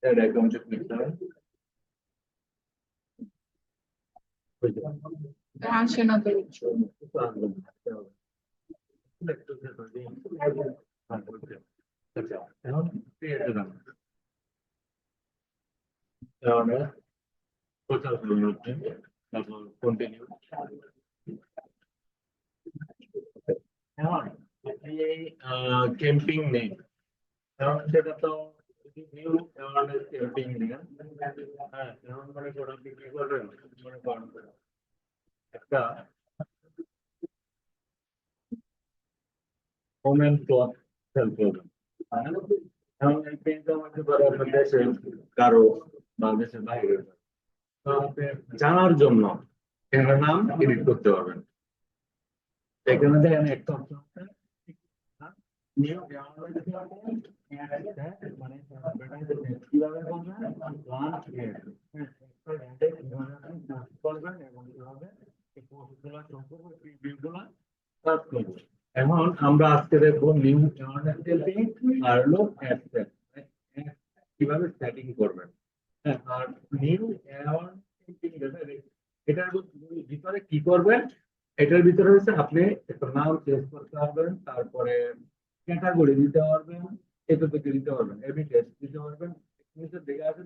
add account to click there. আসে না তো এখন কন্টিনিউ এখন ক্যাম্পিং নেই এখন সেটা তো নিউ ক্যাম্পিং নেই হ্যাঁ এখন মনে করো আপনি কি করবেন মনে করেন একটা হোম এন্ড ক্লথ সেল করবেন এখন এই পেনটা আমাকে ধরো আপনার দেশে কারো বা দেশের বাইরে তো আপনি জানার জন্য এটার নাম এডিট করতে পারবেন এখানে দেখেন একটা অপশন আছে নিউ মানে কিভাবে করবেন লাঞ্চ করবেন এবং কিভাবে এই পোস্টগুলো সম্পর্কে প্রিভিউগুলো সার্চ করবেন এখন আমরা আজকে দেখবো নিউ আর হলো কিভাবে সেটিং করবেন আর নিউ এটার ভিতরে কি করবেন এটার ভিতরে হচ্ছে আপনি একটা নাম চেঞ্জ করতে পারবেন তারপরে ক্যাটাগরি দিতে পারবেন এটা থেকে দিতে পারবেন এবি টেস্ট দিতে পারবেন নিচে দেখে আসেন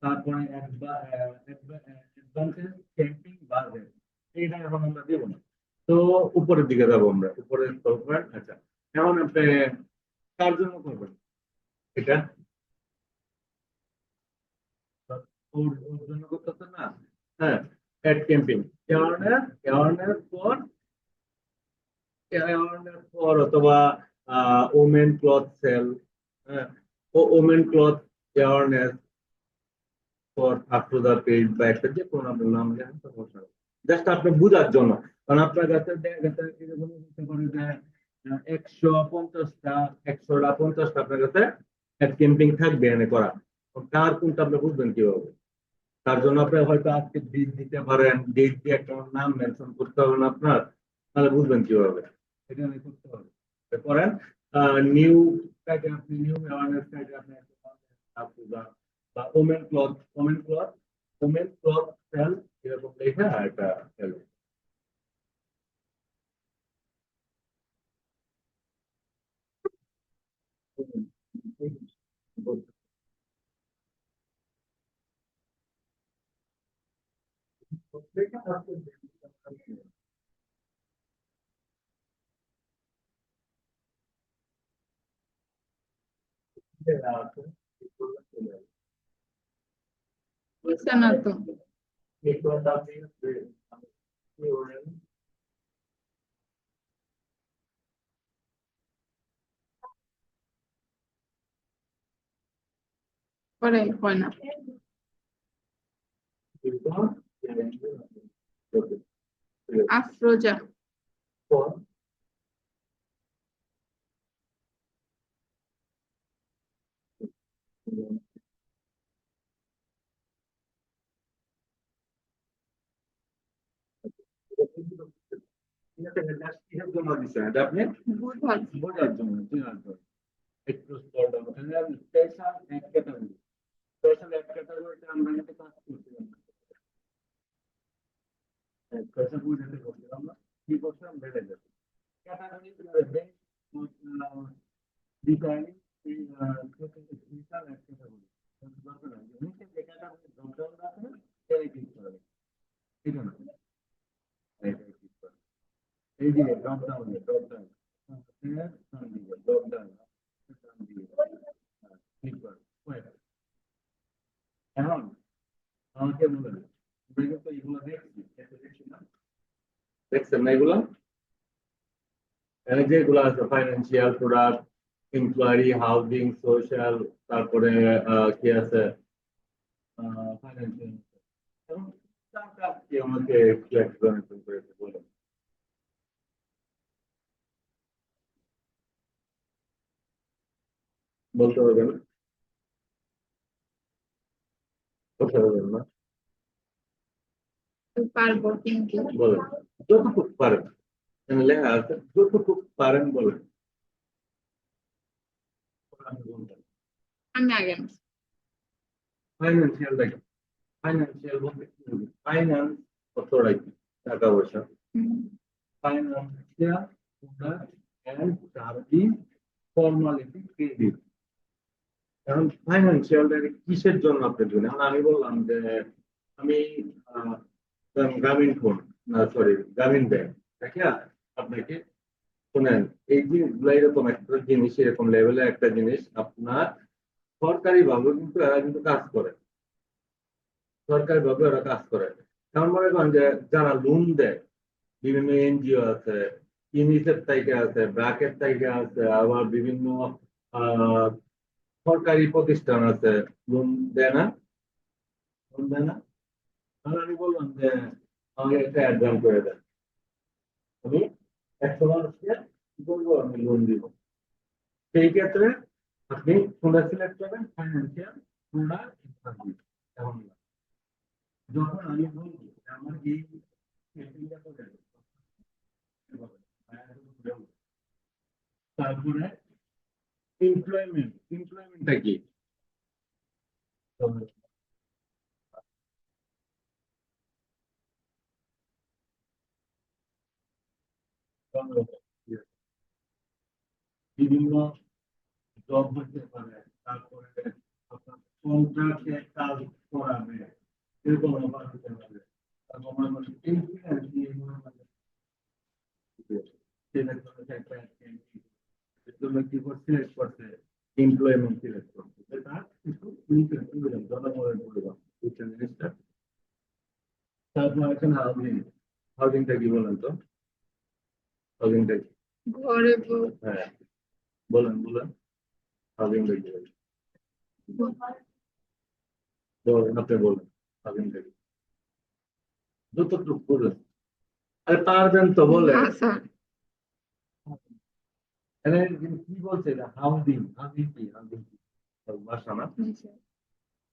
তারপরে অ্যাডভান্সেস ক্যাম্পিং বাজেট এইটা এখন আমরা দেবো না তো উপরের দিকে যাবো আমরা উপরে সফটওয়্যার আচ্ছা এখন আপনি কার জন্য করবেন এটা ওর জন্য করতেছেন না হ্যাঁ অ্যাড ক্যাম্পিং অ্যাওয়ারনেস ফর অথবা ওমেন ক্লথ সেল হ্যাঁ ও women cloth awareness for up to the page বা একটা যে কোনো আপনার নাম লেখেন সমস্যা জাস্ট আপনি বোঝার জন্য কারণ আপনার কাছে এরকম হতে পারে যে 150টা আপনার কাছে অ্যাড ক্যাম্পিং থাকবে এনে করা কার কোনটা আপনি বুঝবেন কিভাবে তার জন্য আপনি হয়তো আজকে ডেট দিতে পারেন ডেট দিয়ে একটা নাম মেনশন করতে হবে না আপনার তাহলে বুঝবেন কিভাবে এটা আমি করতে হবে করেন নিউ সাইটে আপনি নিউ অ্যাওয়ারনেস সাইটে আপনি বা ওমেন ক্লথ সেল এরকম লেখা একটা সেল বুঝছে না তো পরে হয় না আফরোজা আপনি বোঝার জন্য একটু স্কল ডাউন স্পেশাল এক ক্যাটাগরি স্পেশাল এক ক্যাটাগরিতে আমরা কিন্তু কাজ করছিলাম স্পেশাল বুঝতে করছিলাম না কি করছিলাম বেড়ে যাবে ক্যাটাগরি বেস্ট ডিজাইনিং স্পেশাল এক ক্যাটাগরি দরকার হয় নিচে যে ক্যাটাগরি ড্রপ ডাউন আছে সেই ক্লিক করবে ঠিক আছে এই যে drop down drop down drop down click করবে এখন আমাকে বলেন তো এগুলো দেখছি না দেখছেন না এগুলো যেগুলো আছে financial product inquiry housing social তারপরে কি আছে ফাইন্যান্সিয়াল এবং কি আমাকে একটু এক্সপ্লেনেশন করে বলেন বলতে হবে না বলতে হবে না পারবো কিন্তু বলেন যতটুকু পারেন লেখা আছে যতটুকু পারেন বলেন আমি আগে আনছি। ফাইন্যান্সিয়াল দেখেন, ফাইন্যান্সিয়াল বলতে কি বুঝি? ফাইন্যান্স অথরাইজ, টাকা পয়সা, হুম। Financial product and service, formality, credit. এখন ফাইন্যান্সিয়াল কিসের জন্য আপনি দিবেন? এখন আমি বললাম যে আমি আহ, গ্রামীণ ফোন, না সরি গ্রামীণ ব্যাংক দেখে আপনাকে শোনেন, এই জিনিসগুলো এরকম একটা জিনিস, এরকম লেভেলের একটা জিনিস আপনার সরকারি ভাবে কিন্তু এরা কিন্তু কাজ করে, সরকারি ভাবে ওরা কাজ করে। যেমন মনে করেন যে যারা লোন দেয়, বিভিন্ন এনজিও আছে, ইউনিসেফ থেকে আছে, ব্র্যাকের থেকে আছে, আবার বিভিন্ন আহ সরকারি প্রতিষ্ঠান আছে, লোন দেয় না, লোন দেয় না। তাহলে আমি বললাম যে আমাকে একটা অ্যাডভান্স করে দেন, আমি 100 মানুষকে কি করবো, আমি লোন দিব। সেই ক্ষেত্রে আপনি কোনটা সিলেক্ট করবেন? Financial product service. এখন যখন আমি বলবো যে আমার এই সেটিংটা করে দেন, তারপরে এমপ্লয়মেন্টটা কি? বিভিন্ন জব হতে পারে, তারপরে আপনার কন্ট্রাক্টে কাজ করাবে, এরকম অফার হতে পারে। তারপর আমার মনে হয় influence নিয়ে মনে হয় সেটার জন্য একটা activity, এর জন্য কি করছে, সিলেক্ট করছে এমপ্লয়মেন্ট সিলেক্ট করছে, এটা কিছু জনগণের পরিবার, বুঝছেন জিনিসটা? তারপর এখন হাউজিং, হাউজিংটা কি বলেন তো? হাউজিংটা কি? ঘরে হ্যাঁ, বলেন বলেন, হাউজিংটা কি বলেন? বলেন, আপনি বলেন হাউজিংটা কি? যতটুকু বলেন, আরে পারবেন তো বলে। ভাষা। এখানে কি বলছে? হাউজিং, হাউজিং কি? হাউজিং কি? বাসা না?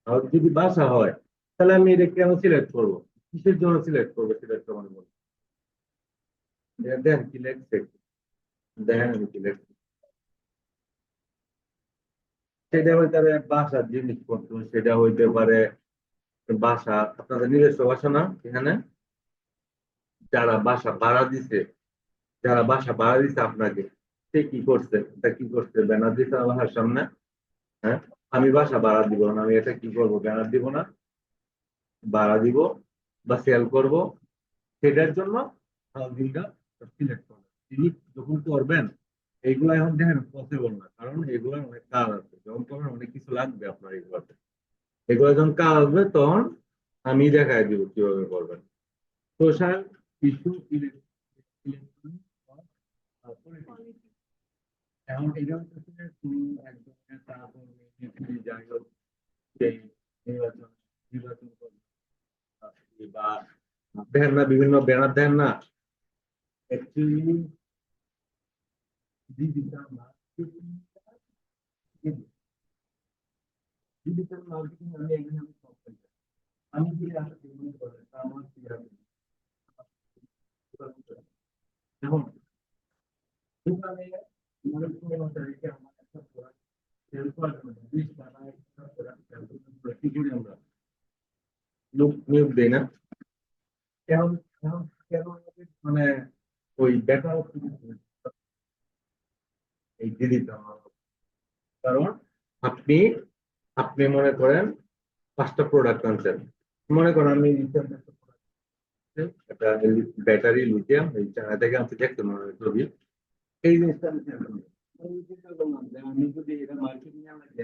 আর যদি বাসা হয় তাহলে আমি এটা কেন সিলেক্ট করবো, কিসের জন্য সিলেক্ট করবো সেটা একটু আমার বলুন। এটা দেন কি লেখছে, দেখেন আমি কি লেখছি। সেটা হইতে পারে বাসার জিনিসপত্র, সেটা হইতে পারে বাসা, আপনাদের নিজস্ব বাসা না এখানে? যারা বাসা ভাড়া দিছে, যারা বাসা ভাড়া দিছে আপনাকে, সে কি করছে, এটা কি করছে, ব্যানার দিছে না বাসার সামনে? হ্যাঁ, আমি বাসা ভাড়া দিব না, আমি এটা কি করবো, ব্যানার দিব না, ভাড়া দিব বা সেল করব, সেটার জন্য হাউজিংটা সিলেক্ট করবেন। তিনি যখন করবেন, এইগুলো এখন দেখেন পসিবল না, কারণ এগুলো অনেক কাজ আছে, যখন করবেন অনেক কিছু লাগবে আপনার এগুলোতে। এগুলো যখন কাজ আসবে তখন আমি দেখাই দিব কিভাবে করবেন। সোশ্যাল ইস্যু, এখন এটা হচ্ছে যে তুমি একজনের তারপর যাই হোক সেই নির্বাচন, নির্বাচন করবে বা দেখেন না বিভিন্ন ব্যানার দেন না, actually digital marketing, digital marketing আমি এখানে আমি সব পাই। আমি কি আসলে মনে করেন আমার কি আছে এখন দোকানে মনে কোনো তারিখে আমার একটা প্রোডাক্ট সেল করার জন্য 20 টাকা একটা প্রোডাক্ট সেল করতে কি করি আমরা, লোক নিয়োগ দেই না? কেন, কেন, কেন আমাদের মানে ওই বেটার এই ডিজিটাল, কারণ আপনি আপনি মনে করেন 5টা প্রোডাক্ট আনছেন, মনে করেন আমি recent একটা product আনছি, একটা ব্যাটারি লিথিয়াম, এই চায়না থেকে আনছি, দেখতে মনে হয় ছবি, এই জিনিসটা আমি sell করবো। আমি চিন্তা করলাম যে আমি যদি এটা মার্কেটিং এ আমাকে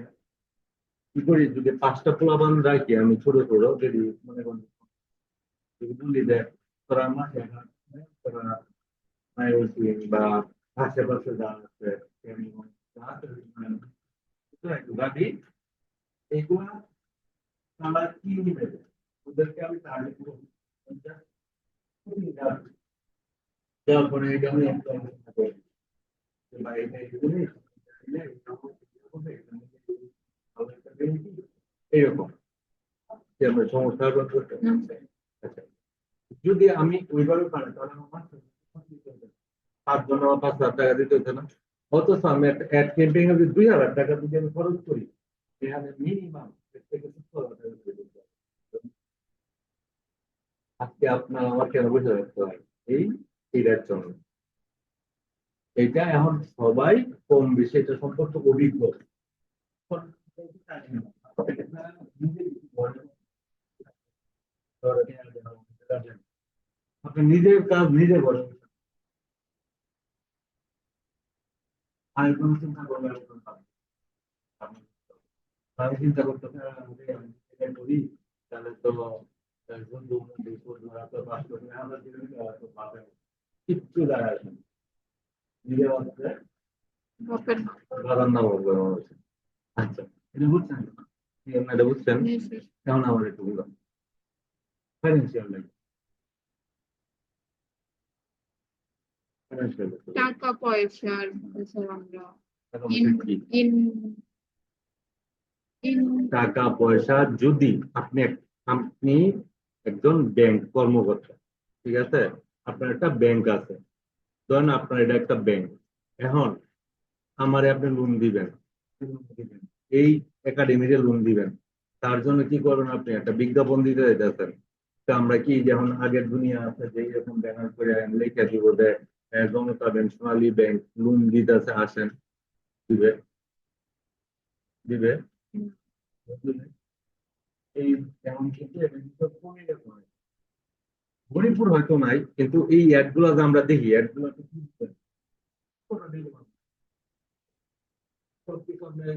কি করি, যদি 5টা পোলাপান রাখি আমি ছোট ছোট, যদি মনে করেন যদি বলি যে তোরা মাসে তোরা মায়োসিন বা আশেপাশে যা আছে যা আছে, একটু গাড়ি এগুলা তারা কি নেবে, ওদেরকে আমি টার্গেট করবো, তারপরে এটা আমি একটা অবস্থা করি যে ভাই এটা এই জিনিস, এইরকম যে আমরা সমস্যা করতে। আচ্ছা, যদি আমি ওইভাবে পারি তাহলে আমার 5 জন আমার 5,000 টাকা দিতে হতো না। অথচ আমি একটা অ্যাড ক্যাম্পেইন এ 2,000 টাকা যদি আমি খরচ করি, এখানে মিনিমাম আজকে আপনার আমার কেন বুঝে রাখতে হয় এইটার জন্য। এটা এখন সবাই কম বেশি এটা সম্পর্কে অভিজ্ঞ। আপনি নিজের কাজ নিজে করেন, আমি কোনো চিন্তা করবো না। আমি চিন্তা করতেছি আমি এটা করি, তাহলে তো বন্ধু বন্ধুরা তো পাস করবে, আমরা তো পাবে না। কিচ্ছু দাঁড়ায় আসে না। নিজে বাঁচতে বাপের বাবার নাম বলবো আমার। আচ্ছা, এটা বুঝছেন? এটা বুঝছেন? নিশ্চিত। কেমন আমার একটু বললাম ফাইন্যান্সিয়াল লাইফ, ফাইন্যান্সিয়াল টাকা পয়সার বিষয় আমরা লাইফ কি? ইন ইন টাকা পয়সা যদি আপনি একজন ব্যাংক কর্মকর্তা, ঠিক আছে, আপনার একটা ব্যাংক আছে, ধরেন আপনার এটা একটা ব্যাংক। এখন আমারে আপনি লোন দিবেন, এই একাডেমিতে লোন দিবেন, তার জন্য কি করবেন? আপনি একটা বিজ্ঞাপন দিতে চাইতেছেন। তো আমরা কি যেমন আগের দুনিয়া আছে যে এরকম ব্যানার করে লিখে দিব যে জনতা ব্যাংক, সোনালী ব্যাংক লোন দিতেছে, আসেন, দিবে দিবে এই যেমন কিন্তু এটা কিন্তু কমে গেছে অনেক। মণিপুর হয়তো নাই, কিন্তু এই অ্যাড গুলো যে আমরা দেখি, অ্যাড গুলো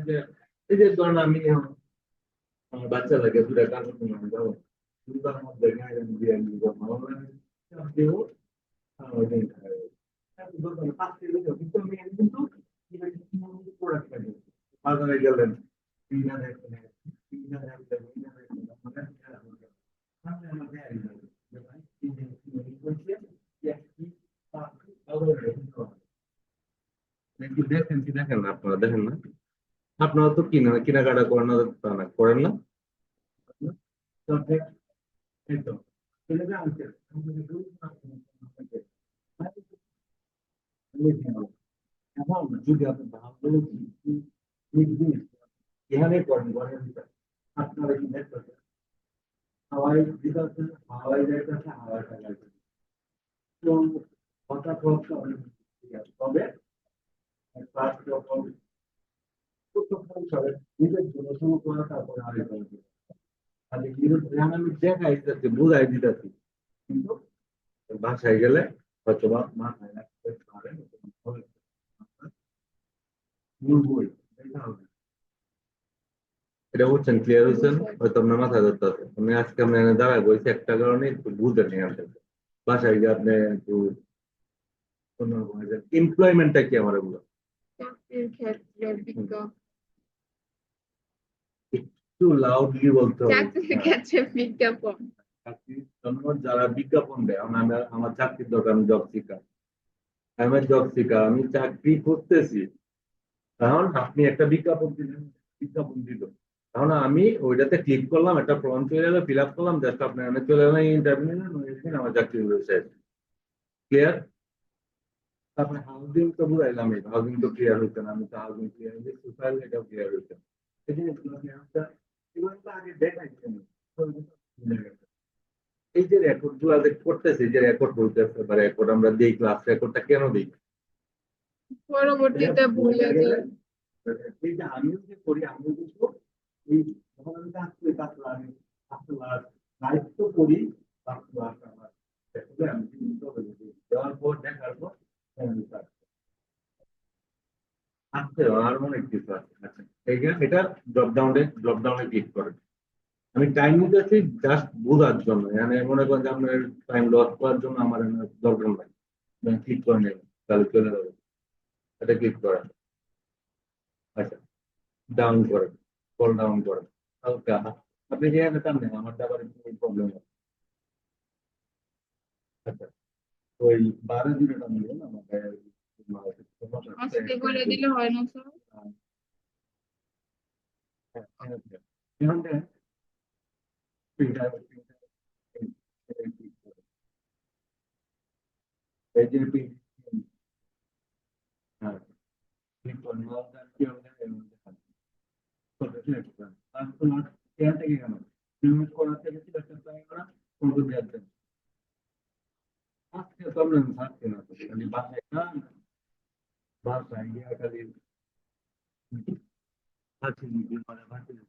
যে এই যে ধরেন আমি আমার বাচ্চা লাগে দুটা কাগজ নিয়ে যাবো, দুটার মধ্যে গায়ে দিয়ে দিব, দেবো, ওই দিন খাই। পাঁচ কেজি কিন্তু আমি কিন্তু প্রোডাক্ট পাই বাজারে গেলেন, কিনা দেখলেন, কিনা দেখলেন, কিনা দেখলেন, সামনে আমার দেয়া গেল যে ভাই তিন দিন করছে, একটি কি দেখেন কি দেখেন না? আপনারা দেখেন না? আপনারা তো কেনাকাটা করেন না, তা না করেন না? তবে এই তো ছেলেরা আনছে, এখন যদি আপনি ভালো জিনিস এখানে করেন ঘরের ভিতরে, আপনারা কি দেখতেছেন? হাওয়াই দিতেছে, হাওয়াই যাইতেছে, হাওয়াই চালাইতেছে। তো হঠাৎ হচ্ছে অনেক ঠিক আছে। তবে ক্লাস যখন নিজের জন্য শুরু করা, তারপরে আরেক খালি আমি দেখাই দিতেছি, বুঝাই দিতেছি, কিন্তু বাসায় গেলে হয়তো বা মাথায় রাখতে পারেন, মূল বই দেখা হবে। এটা বুঝছেন? ক্লিয়ার হয়েছেন? হয়তো আপনার মাথায় ধরতে হবে। আমি আজকে আপনি এখানে দাঁড়ায় বলছি একটা কারণে একটু বুঝে নিয়ে আসেন। বাসায় গিয়ে আপনি একটু এমপ্লয়মেন্টটা কি আমার এগুলো চাকরির ক্ষেত্রে একটু লাউডলি বলতে হবে। চাকরির ক্ষেত্রে বিজ্ঞাপন চাকরির জন্য যারা বিজ্ঞাপন দেয়, আমার চাকরির দরকার, আমি জব সিকার, আমি জব সিকার, আমি চাকরি করতেছি। এখন আপনি একটা বিজ্ঞাপন দিলেন, বিজ্ঞাপন দিল, এখন আমি ওইটাতে ক্লিক করলাম, একটা ফর্ম চলে এলো, ফিল আপ করলাম, জাস্ট আপনার এখানে চলে এলাম, ইন্টারভিউ নিলেন, আমার চাকরি হয়েছে। ক্লিয়ার? তারপরে হাউজিং তো বুঝাইলাম, হাউজিং তো ক্লিয়ার হচ্ছে না, আমি তো হাউজিং ক্লিয়ার হয়েছে, সোশ্যাল এটাও ক্লিয়ার হচ্ছে না। এই জিনিসগুলো আমি এগুলো তো আগে দেখাইছি আমি। এই যে রেকর্ড গুলো যে করতেছে, যে রেকর্ড বলতেছে বা রেকর্ড আমরা দিই, ক্লাস রেকর্ডটা কেন দিই? পরবর্তীতে ভুলে যায়। এই যে আমিও যে করি, আমিও কিন্তু এই যখন আমি কাজ করি, কাজ করি, আমি দায়িত্ব করি, আমার আমি চিন্তা করি, দেওয়ার পর দেখার পর আমি কাজ করি। আছে আর অনেক কিছু আছে। আচ্ছা, এটা ড্রপ ডাউনে ক্লিক করেন। আমি টাইম নিতেছি জাস্ট বোঝার জন্য, মানে মনে করেন যে আপনার টাইম লস করার জন্য আমার দরকার নাই, ক্লিক করে নেবেন, তাহলে চলে যাবে। এটা ক্লিক করেন। আচ্ছা, ডাউন করেন, স্ক্রল ডাউন করেন হালকা। আপনি যেখানে টান নেন, আমার আবার প্রবলেম হয়। আচ্ছা, ওই 12 দিনে টান দিবেন আমাকে, আস্তে করে দিলে হয় না স্যার? এই যে হ্যাঁ, ক্লিক করেন, কি হবে এর মধ্যে থাকবে। সিলেক্ট করেন। কাস্টমার কেয়ার থেকে কেন পেমেন্ট করার থেকে সিলেকশন করা কন্ট্রোল দিয়ে দেন। আজকে তো আমরা থাকছি না তো খালি বাসায় গান বাসায় গিয়া খালি ভার্সিটি মানে ভার্সিটি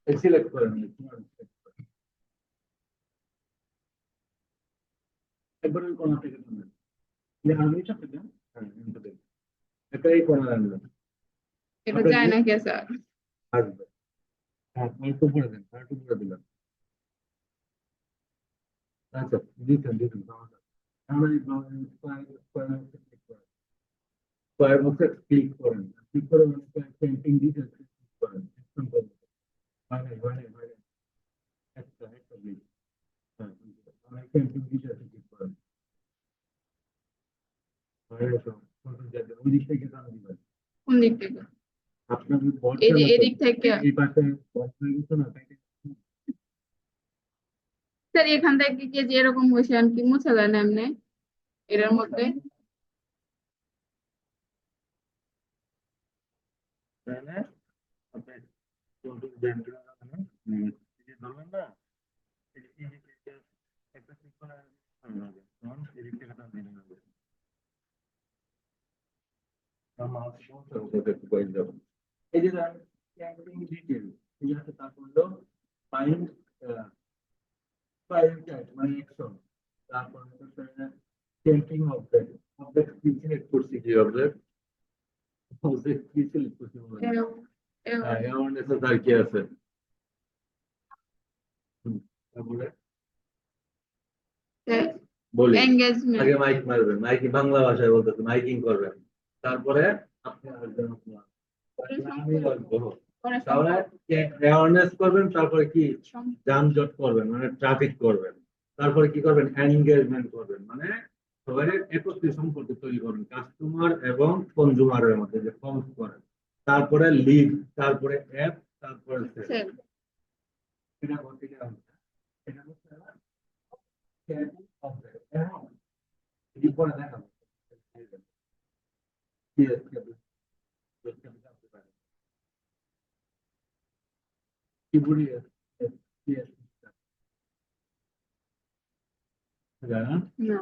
সিলেক্ট করেন একবার ওই কোনা থেকে শুনবেন আমি সাথে দেন হ্যাঁ এটাই কোনা রাখবেন এটা যায় না কে স্যার? আসবে হ্যাঁ একটু করে দেন একটু করে দিলাম আচ্ছা দিতেন আমরা এই স্কয়ার বক্সে ক্লিক করেন ক্লিক করে পেন্টিং ডিটেলস ক্লিক করেন মানে একটা ক্লিক হ্যাঁ পেন্টিং ডিটেলস ক্লিক করেন ওই দিক থেকে জানা দিবেন কোন দিক থেকে? আপনার এদিক থেকে। এই পাশে বন্ধ হয়ে গেছে না স্যার এখান থেকে কি যে এরকম হয়েছে আর কি মুছা যায় না এমনি এটার মধ্যে? তাহলে আপনি কন্ট্রোল জেন ধরবেন না একটা ক্লিক করে এদিক থেকে টান দিন এই যে ক্যাম্পিং ডিটেল ঠিক আছে তারপর হলো ফাইন ফাইন টাইপ মানে অ্যাকশন তারপর হচ্ছে ক্যাম্পিং অবজেক্ট অবজেক্ট কি সিলেক্ট করছি কি অবজেক্ট অবজেক্ট কি সিলেক্ট করছি হ্যাঁ অ্যাওয়ারনেস আর কি আছে তারপরে বলি এঙ্গেজমেন্ট। আগে মাইক মারবেন মাইক বাংলা ভাষায় বলতেছে মাইকিং করবেন তারপরে আপনি আসবেন আমি বলবো তাহলে অ্যাওয়ারনেস করবেন তারপরে কি যানজট করবেন মানে ট্রাফিক করবেন তারপরে কি করবেন এনগেজমেন্ট করবেন মানে সবাই একত্রিত সম্পর্ক তৈরি করবেন কাস্টমার এবং কনজিউমারের মধ্যে যে কম করেন তারপরে লিড তারপরে অ্যাপ তারপরে সেল এটা করতে গেলাম এটা হচ্ছে এটি পরে দেখাবো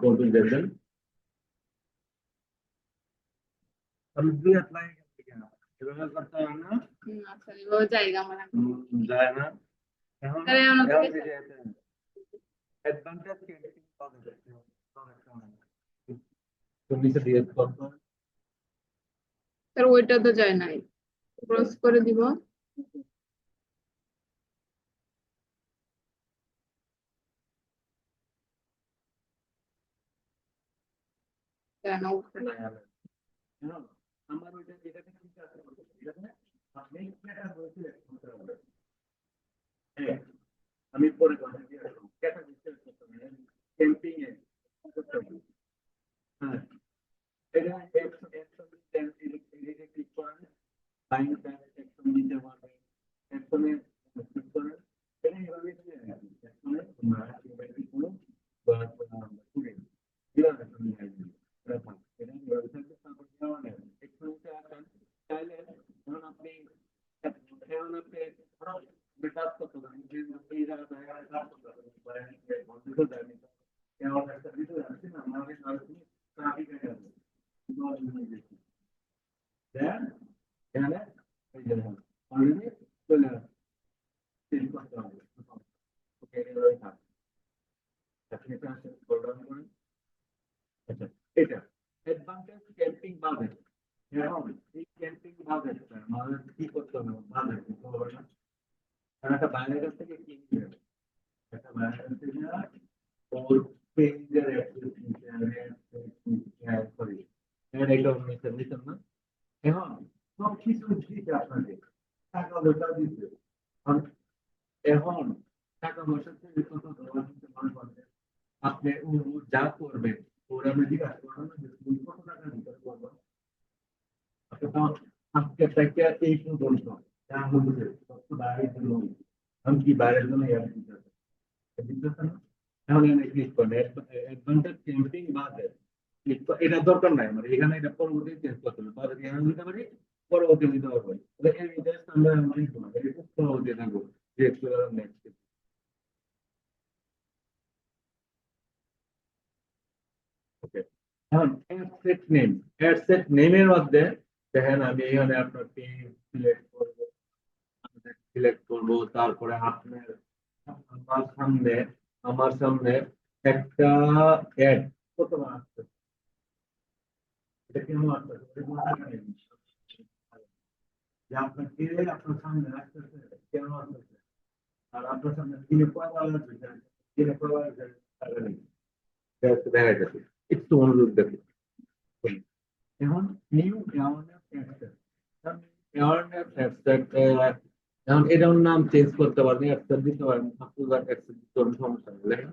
কন্ট্রোল দেখবেন আমি দুই হাত লাগে এভাবে করতে হবে না আচ্ছা এভাবে জায়গা আমার যায় না এখন তাহলে আমরা এখন যে অ্যাডভান্টেজ কি তুমি তো দিয়ে করতে স্যার ওইটা তো যায় নাই ক্রস করে দিব কেন আমার ওইটা যেটাতে ঠিক আছে এখানে আপনি ক্যাটা বলতে করতে হবে হ্যাঁ আমি পরে কথা দিয়ে ক্যাটা বলতে করতে হবে ক্যাম্পিং এ করতে হবে হ্যাঁ এটা একশো এদিকে ক্লিক করেন ফাইন একশন দিতে পারবেন একশনে ক্লিক করেন এটা এভাবে একশনে তোমরা এভাবে করো বা করে দিলাম একশনে এটা এভাবে থাকবে তারপর দেওয়া নেই একশনতে আসেন চাইলে ধরুন আপনি এখন আপনি কাজ করতে পারেন এই জায়গায় কাজ করতে পারেন বন্ধ করে দেন কেমন একটা ভিডিও আছে না আমাদের ট্রাফিক আছে দেন এখানে এই যে অলরেডি চলে আসছে চেঞ্জ করতে হবে ওকে এভাবে থাক আপনি এটা স্ক্রল ডাউন করেন আচ্ছা এটা অ্যাডভান্টেজ ক্যাম্পিং বাজেট এখন এই ক্যাম্পিং বাজেট আমাদের কি করতে হবে বাজেট দিতে হবে না একটা বাইরের কাছ থেকে কিনতে হবে একটা বাইরের কাছ থেকে ওর পেজের সরি এটা নিতেন না এখন সব কিছু দিতে আপনাদের টাকা পয়সা দিতে এখন টাকা পয়সা থেকে কত মনে করবে আপনি যা করবেন ওরা আমি জিজ্ঞাসা করবেন না যে তুমি কত টাকা দিতে পারবো আপনি তো আজকে থেকে এই পর্যন্ত যা হচ্ছে কত বাইরের জন্য আমি কি বাইরের জন্য ইয়ার দিতে এখন এখানে ক্লিক করেন অ্যাডভান্টেজ ক্যাম্পিং বাজেট এটা দরকার নাই আমার এখানে এটা পরবর্তী চেঞ্জ করতে হবে বাজেট এখানে দিতে পারি পরবর্তী দিতে পারবো তাহলে এই জাস্ট আমরা মানে পরবর্তী থাকবো ডিরেক্ট নেক্সট ওকে এখন অ্যাডসেট নেম অ্যাডসেট নেমের মধ্যে দেখেন আমি এখানে আপনার পেজ সিলেক্ট করব তারপরে আপনার আমার সামনে একটা অ্যাড কত আসছে এটা কেমন আসছে যে আপনার কে আপনার সামনে আসতেছে কেন আসতেছে আর আপনার সামনে কিনে কয়বার আসবে কিনে কয়বার আসবে টাকা নেই দেখা যাচ্ছে একটু মনোযোগ দেখুন এখন নিউ অ্যাওয়ারনেস অ্যাপসেট এখন এটার নাম চেঞ্জ করতে পারেন অ্যাপসেট দিতে পারেন আপনার অ্যাপসেট দিতে পারেন সমস্যা নেই দেখেন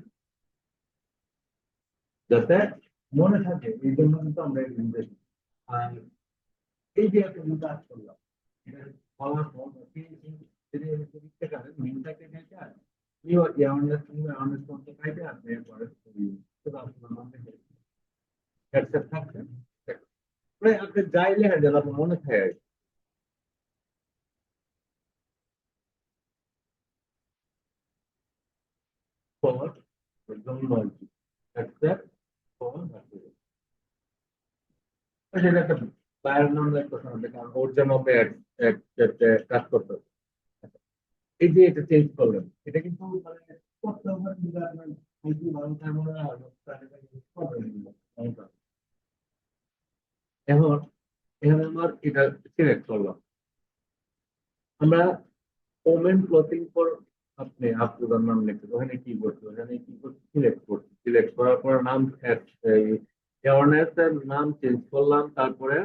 যাতে মনে থাকে এই জন্য কিন্তু আমরা এই জিনিস আর এই যে একটা কিন্তু কাজ করলাম এটা বলার পর মিনটাকে দেখে নিউ অ্যাওয়ারনেস করতে পাইবে আপনি এরপরে অ্যাপসেট থাকবে মানে আপনি যাই লেখা যেন আপনার মনে থাকে for terminology except for material. সেটা একটা বাইরের নাম লাগতেছে না কারণ ওর জন্য কাজ করতে হবে এই যে এটা চেঞ্জ করলেন এটা কিন্তু মানে করতে হবে যদি আপনার আইটি ভালো থাকে মনে হয় এখন এখানে আমার এটা সিলেক্ট করলাম আমরা ওমেন ক্লথিং ফর আপনি আপনার নাম লিখতে ওখানে কি করতে ওখানে কি করতে সিলেক্ট করার পর নাম অ্যাওয়ারনেস এর নাম চেঞ্জ করলাম তারপরে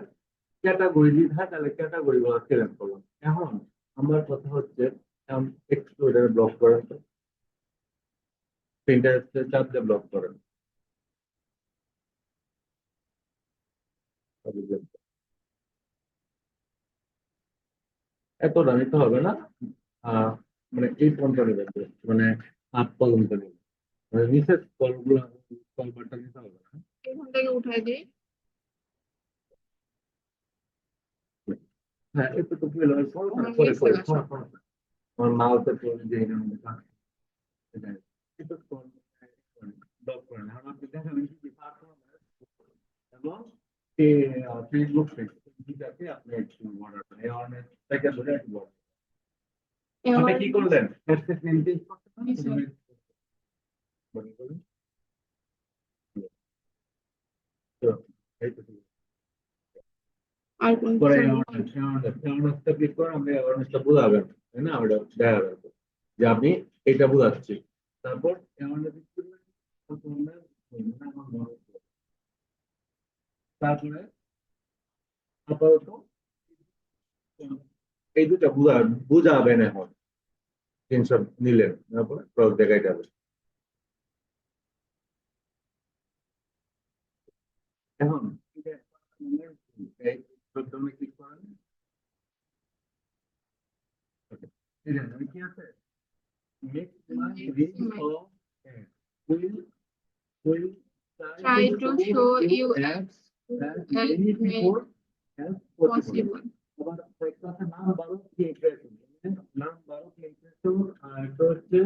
ক্যাটাগরি যদি হয় তাহলে ক্যাটাগরি গুলো সিলেক্ট করলাম এখন আমার কথা হচ্ছে এক্সক্লুডার ব্লক করেন তো প্রিন্টারেস্টে চাপ দিয়ে ব্লক করেন এতটা নিতে হবে না মানে এই পর্যন্ত নেবেন মানে আপ পর্যন্ত নেবেন মানে নিচের কলগুলো কলবারটা নিতে হবে না এখান থেকে উঠাই দিই। হ্যাঁ একটু তো ফেল হয় আমার পরে গেছে করে গা সব। আমার মাউসে চলে যে এর মধ্যে কাজ এটা একটু ব্লক করেন এখন আপনি দেখাবেন কি পারফরম্যান্স এবং ফেসবুক পেজ দুটাকে আপনি একটু অর্ডার করেন এই অনেক থেকে ধরে একটু বড় আপনি কি করলেন অ্যাক্সেস নেম চেঞ্জ করতে পারেন বলি বলুন তো এই তো আর কোন পরে কিছু অ্যাওয়ারনেসটা ক্লিক করে আপনি অ্যাওয়ারনেসটা বোঝাবেন তাই না ওটা দেখা যাবে যে আপনি এটা বোঝাচ্ছি তারপর অ্যাওয়ারনেস তারপরে আপাতত এই দুটা বুঝাবেন এখন স্ক্রিনশট নিলেন তারপরে ক্রস দেখাই যাবে এখন ক্লিক করেন কি আছে make my read of will will try to show you as as many people as possible possible. আবার একটা আছে নাম 12 কি ইন্টারেস্টিং নাম 12 কি ইন্টারেস্টিং আর এটা হচ্ছে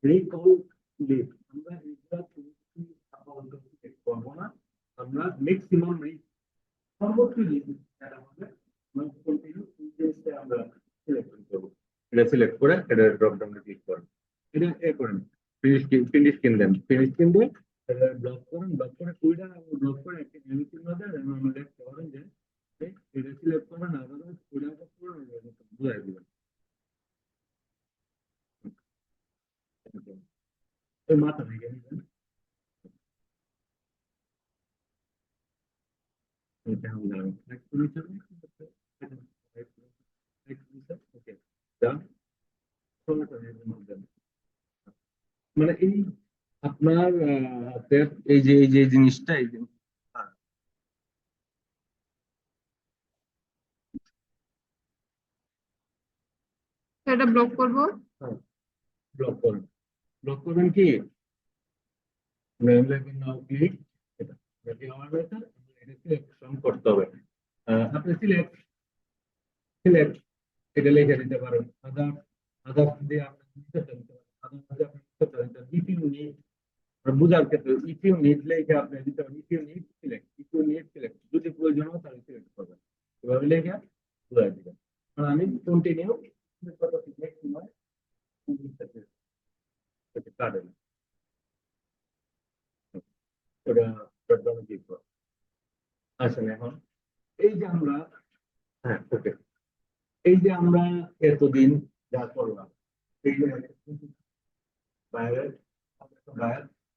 রিকল লিভ আমরা এটা আপাতত চেক করব না আমরা ম্যাক্সিমাম রিক সর্বোচ্চ লিভ এটা হবে কন্টিনিউ ইনডেক্সে আমরা সিলেক্ট করব এটা সিলেক্ট করে এটা ড্রপ ডাউনে ক্লিক করুন এটা করেন ফিনিশ কিন দেন ফিনিশ কিন দিয়ে এটা ব্লক করে কুইটা ব্লক করে একটা এমসি মধ্যে আমরা দেখতে পারেন যে এটা সিলেক্ট করবেন না আদারওয়াইজ কুইটা করে বুঝাই দিবেন এই মাথা থেকে নিবেন এটা আমরা সিলেক্ট করে ওকে ডান মানে এই আপনার হাতের এই যে জিনিসটা এই জিনিস এটা ব্লক করব। ব্লক করুন ব্লক করবেন কি নাও ক্লিক এটা যদি আমার এটা সিলেকশন করতে হবে আপনি সিলেক্ট সিলেক্ট এটা লিখে দিতে পারেন। আদার্স, আদার্স দিয়ে আপনি দিতে পারেন। আদার্স দিয়ে আপনি দিতে পারেন। ইফ ইউ নিড, বুঝার ক্ষেত্রে ইফ ইউ নিড লিখে আপনি দিতে পারেন। If you need select, if you need select, যদি প্রয়োজন হয় তাহলে সিলেক্ট করবেন। এভাবে লিখে বুঝাই দিবেন। কারণ আমি কন্টিনিউ কত সিলেক্ট নয় কাটেন ওটা ডটকমে ক্লিক করুন। আসেন এখন এই যে আমরা, হ্যাঁ ওকে, এই যে আমরা এতদিন যা করলাম, এই যে বাইরে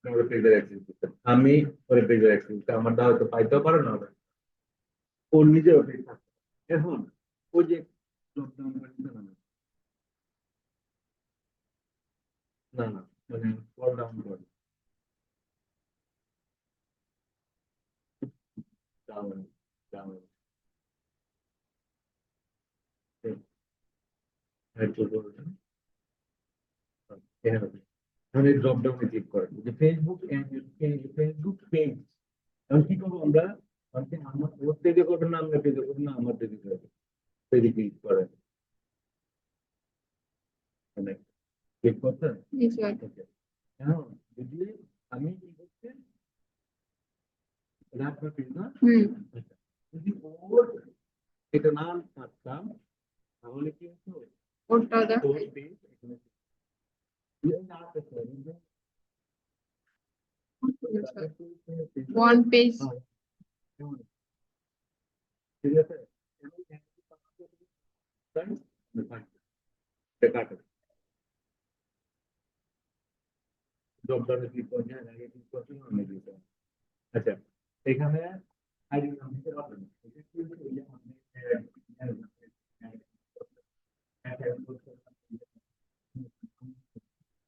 বাইরে পেজের অ্যাক্সেস দিতে আমি ওই পেজের অ্যাক্সেস দিতে আমারটা হয়তো পাইতেও পারে না হবে। ওর নিজের পেজ থাকবে। এখন ওই যে লকডাউন না না না না, মানে কল ডাউন করে ডাউন ডাউন এখানে ড্রপ ডাউনে ক্লিক করেন যে ফেসবুক ফেসবুক পেজ। এখন কি করবো আমরা, আমার ওর পেজে করবেন না, আমরা পেজে করবেন না, আমার পেজে করবেন, পেজে ক্লিক করেন, মানে ক্লিক করতেন। জি স্যার। এখন যদি আমি কি করছি রাখবার পেজ না, যদি ওর এটা নাম থাকতাম তাহলে কি হতো, ওটাও ওর দেখাই। পেজ এখানে না থাকতো, ওয়ান পেজ। ঠিক আছে, কাটে ড্রপডাউনে ক্লিক করছি, আগে ক্লিক করছি, অন্য দিতে। আচ্ছা, এখানে আইডি নাম দিতে পারবেন। এটা কি হচ্ছে, এই যে আপনি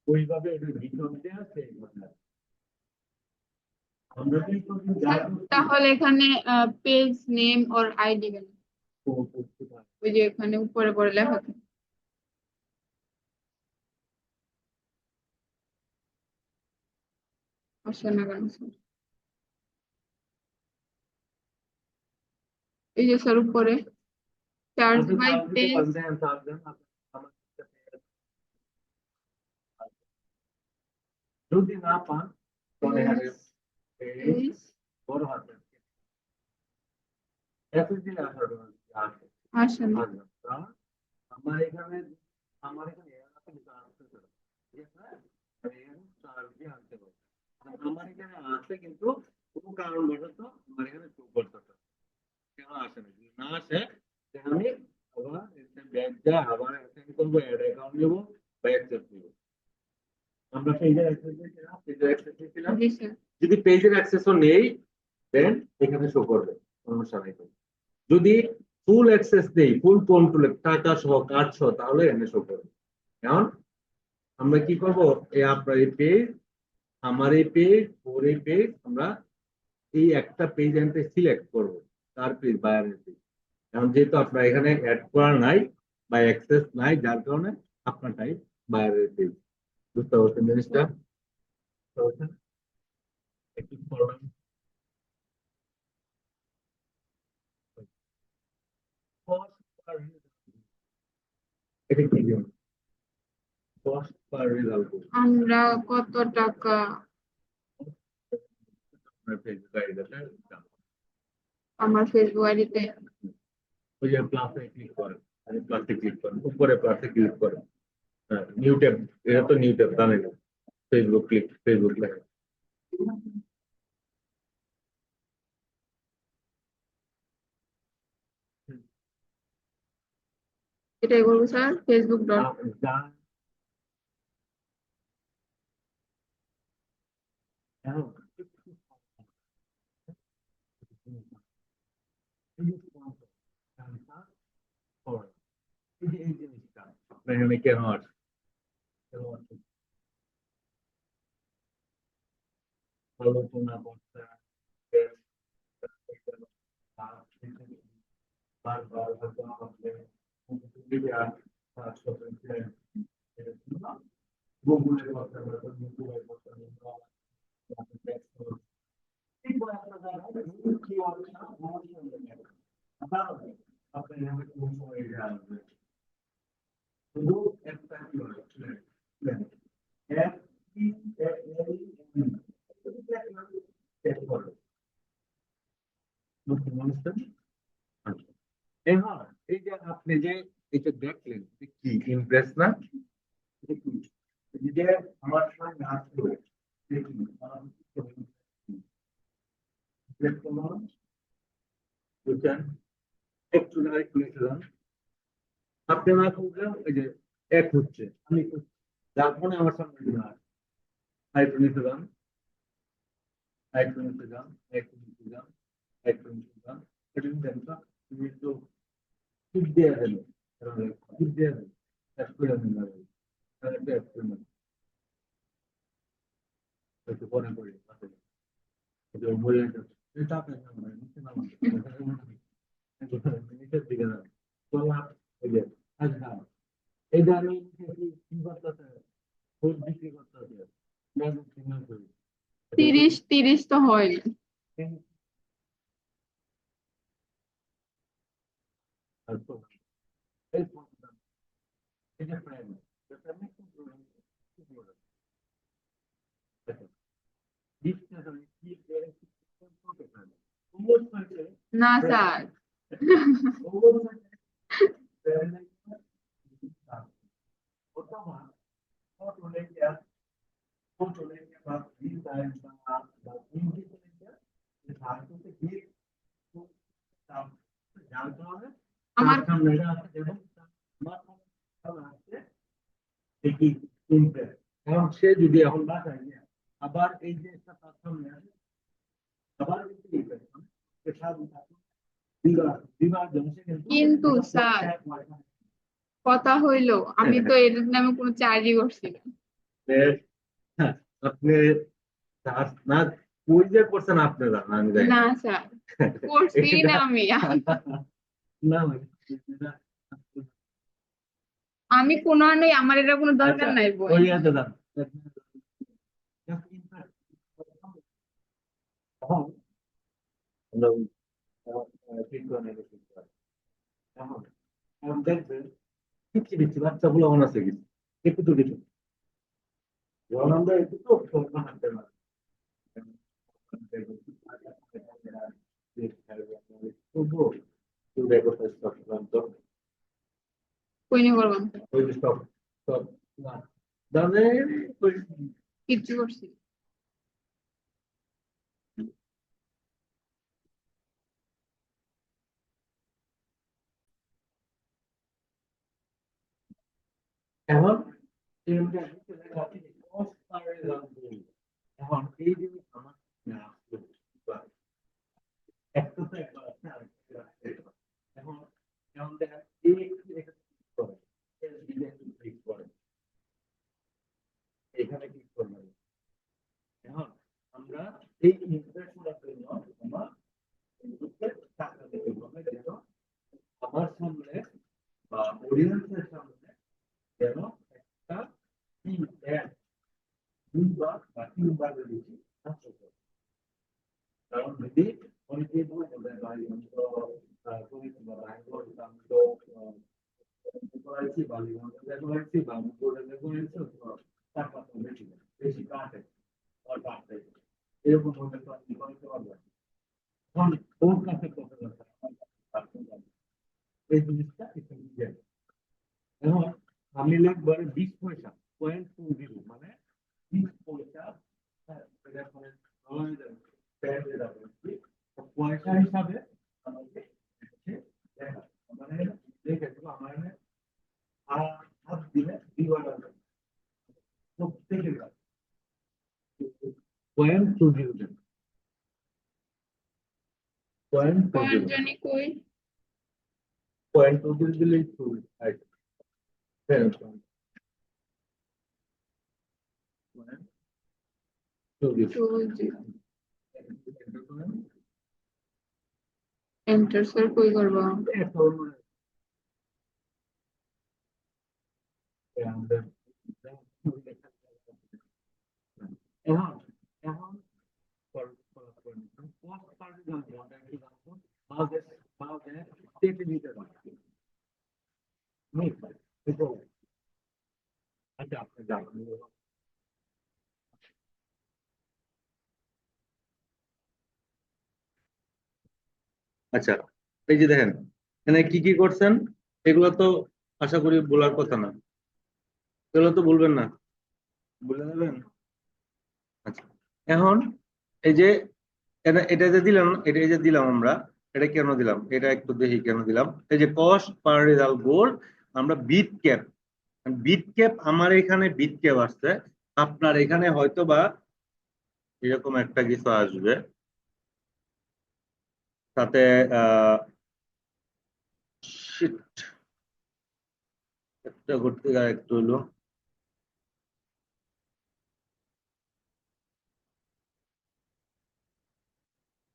ওইভাবে এটা ভিতরে আছে আমরা কি করছি, যা স্যার করছি তাহলে এখানে পেজ নেম ওর আইডি কেন, ও করতে পারে। ওই যে এখানে উপরে পরে লেখা থাকে। আসে না কেন স্যার? এই যে স্যার উপরে চার্জ আপনি বাই চার্জ দিতে পেজ। পারেন, দেন চার্জ দেন আমার যদি না পান তাহলে এখানে এই বড় হাতে এত দিন আসার আসে আসে না। আমার এখানে আমার এখানে এলাকা কিন্তু আসতে পারে, ঠিক আছে, আমি এখানে চার্জ দিয়ে আনতে পারি। আমার এখানে আসে কিন্তু কোনো কারণবশত আমার এখানে শো করতেছে না। কেন আসে না, যদি না আসে তাহলে আমি আবার ব্যাগ যা আবার অ্যাসাইন করবো, অ্যাড অ্যাকাউন্ট নেবো বা অ্যাক্সেস নেবো। আমরা পেজের অ্যাক্সেস দিয়েছিলাম, পেজের অ্যাক্সেস দিয়েছিলাম, জি স্যার। যদি পেজের অ্যাক্সেসও নেই দেন এখানে শো করবে, সমস্যা নেই। যদি ফুল অ্যাক্সেস দেই, ফুল কন্ট্রোল টাকা সহ কার্ড সহ, তাহলে এখানে শো করবে। এখন আমরা কি করব, এই আপনার এই পেজ, আমার এই পেজ, ওর এই পেজ, আমরা এই একটা পেজ এখানে সিলেক্ট করব, তার পেজ বায়ারের পেজ। এখন যেহেতু আপনার এখানে অ্যাড করা নাই বা অ্যাক্সেস নাই, যার কারণে আপনারটাই বায়ারের পেজ। বুঝতে পারছেন জিনিসটা? বুঝতে পারছেন? একটু পড়লাম। এটা কি জিনিস? কস্ট পার রেজাল্ট আমরা কত টাকা আপনার ফেসবুক আইডিতে আমার ফেসবুক আইডিতে? ওই যে প্লাসে ক্লিক করেন, প্লাসে ক্লিক করেন, উপরে প্লাসে ক্লিক করেন, হ্যাঁ নিউ ট্যাব, এটা তো নিউ ট্যাব জানেন, ফেসবুক ক্লিক, ফেসবুক লেখা। এটাই বলবো স্যার, ফেসবুক ডট। যা এখন এই জিনিসটা আপনার এখানে কেন আছে, কেন আছে আলোচনা করতে বারবার হয়তো আমাদের গুগলের কথা বলতে গুগলের কথা আপনার এখানে কোন সময় এটা আসবে শুধু একটা কি হবে এক তিন এক করবে বুঝতে পারছেন? আচ্ছা। এখন এই যে আপনি যে এটা দেখলেন যে কি ইমপ্রেস না এটা কি? এই যে আমার সামনে আসলো দেখি আমার বুঝছেন একটু আরেকটু নিচে যান আপনি না করলেন এই যে এক হচ্ছে আমি যার ফলে আমার সামনে না আরেকটু নিচে যান আরেকটু নিচে যান একটু নিচে যান একটু নিচে যান এটা দেন তো তুমি একটু টিপ দিয়ে দেন টিপ দিয়ে দেন এক করে দিন এক করে দিন একটু পরে করে এটা বলে এটা আপনার সামনে নিচে নামান নিচের দিকে যান তোলা এই যে আচ্ছা এই যে আমি কি করতেছে ফুড বিক্রি করতেছে ম্যাজিক সিগন্যাল করি 30 তো হয়নি। এই ফোনটা এটা প্রাইম এটা আমি কি বলবো ডিসকাশন কি না স্যার, আমার কারণ সে যদি এখন বাসায় গিয়ে আবার এই যে একটা তার সামনে আসে আবার কিন্তু এই পেছনে, সে সাধু থাকে, বিবাহ জনসে কিন্তু স্যার কথা হইলো আমি তো এর নামে কোনো চার্জই করছি না। আপনি চার্জ না ওই যে করছেন আপনি জানেন আমি জানি না স্যার, করছি না আমি। না আমি কোনো নেই, আমার এটা কোনো দরকার আচ্ছা নাই বই। ওই আছে দাম এখন আমরা ঠিক করে নেব এখন এখন দেখবেন পিচ্ছি পিচ্ছি বাচ্চাগুলো মনে আছে কিছু একটু তো কিছু যখন আমরা একটু তো সন্ধ্যা হাঁটতে পারি তবুও একটু ব্যবস্থা করলাম তো কই নিয়ে করবাম, ওই যে সব সব না দাদা কিচ্ছু করছি না। এখন এখন এই জিনিস আমার না একটা তো একবার আছে আরেকটা এখন এখন দেখা এই করে ক্লিক করে এখানে ক্লিক করবেন এখন আমরা এই ইন্টারেক্টগুলোর জন্য আমার টাকা দিতে হবে যেন আমার সামনে বা অডিয়েন্সের সামনে যেন একটা অ্যাড দুইবার বা তিনবার বেশি থাকতে হবে কারণ যদি অনেকেই বলে ভাই আমি তো তুমি বা ব্যাঙ্গলোর আমি তো করেছি বালিগঞ্জে করেছি বা মুকুরে করেছি টাকা তো বেশি বেশি কাটে আর কাটে এরকম হলে তো আপনি করতে পারবেন এখন ওর কাছে কত এই জিনিসটা এখানে দিয়ে এখন আমি লিখবো 20 পয়সা 0.20 মানে 20 পয়সা পয়সা হিসাবে আমাকে দেখা মানে দেখে আমার হাত দিলে দিবার প্রত্যেকের point two zero point two point zero জানি কই। পয়েন্ট টু জিরো দিলেই টু এন্টার স্যার কই করবো। এখন এখন পোস্ট পার্টি আচ্ছা, এই যে দেখেন এখানে কি কি করছেন, এগুলো তো আশা করি বলার কথা না, এগুলো তো বলবেন না, বলে দেবেন। আচ্ছা, এখন এই যে এটা যে দিলাম, এটা এই যে দিলাম আমরা, এটা কেন দিলাম, এটা একটু দেখি কেন দিলাম। এই যে কস্ট পার রেজাল্ট গোল, আমরা বিট ক্যাপ, বিট ক্যাপ আমার এখানে বিট ক্যাপ আসছে, আপনার এখানে হয়তো বা এরকম একটা কিছু আসবে, তাতে আহ shit, একটা করতে গেলে একটু হলো,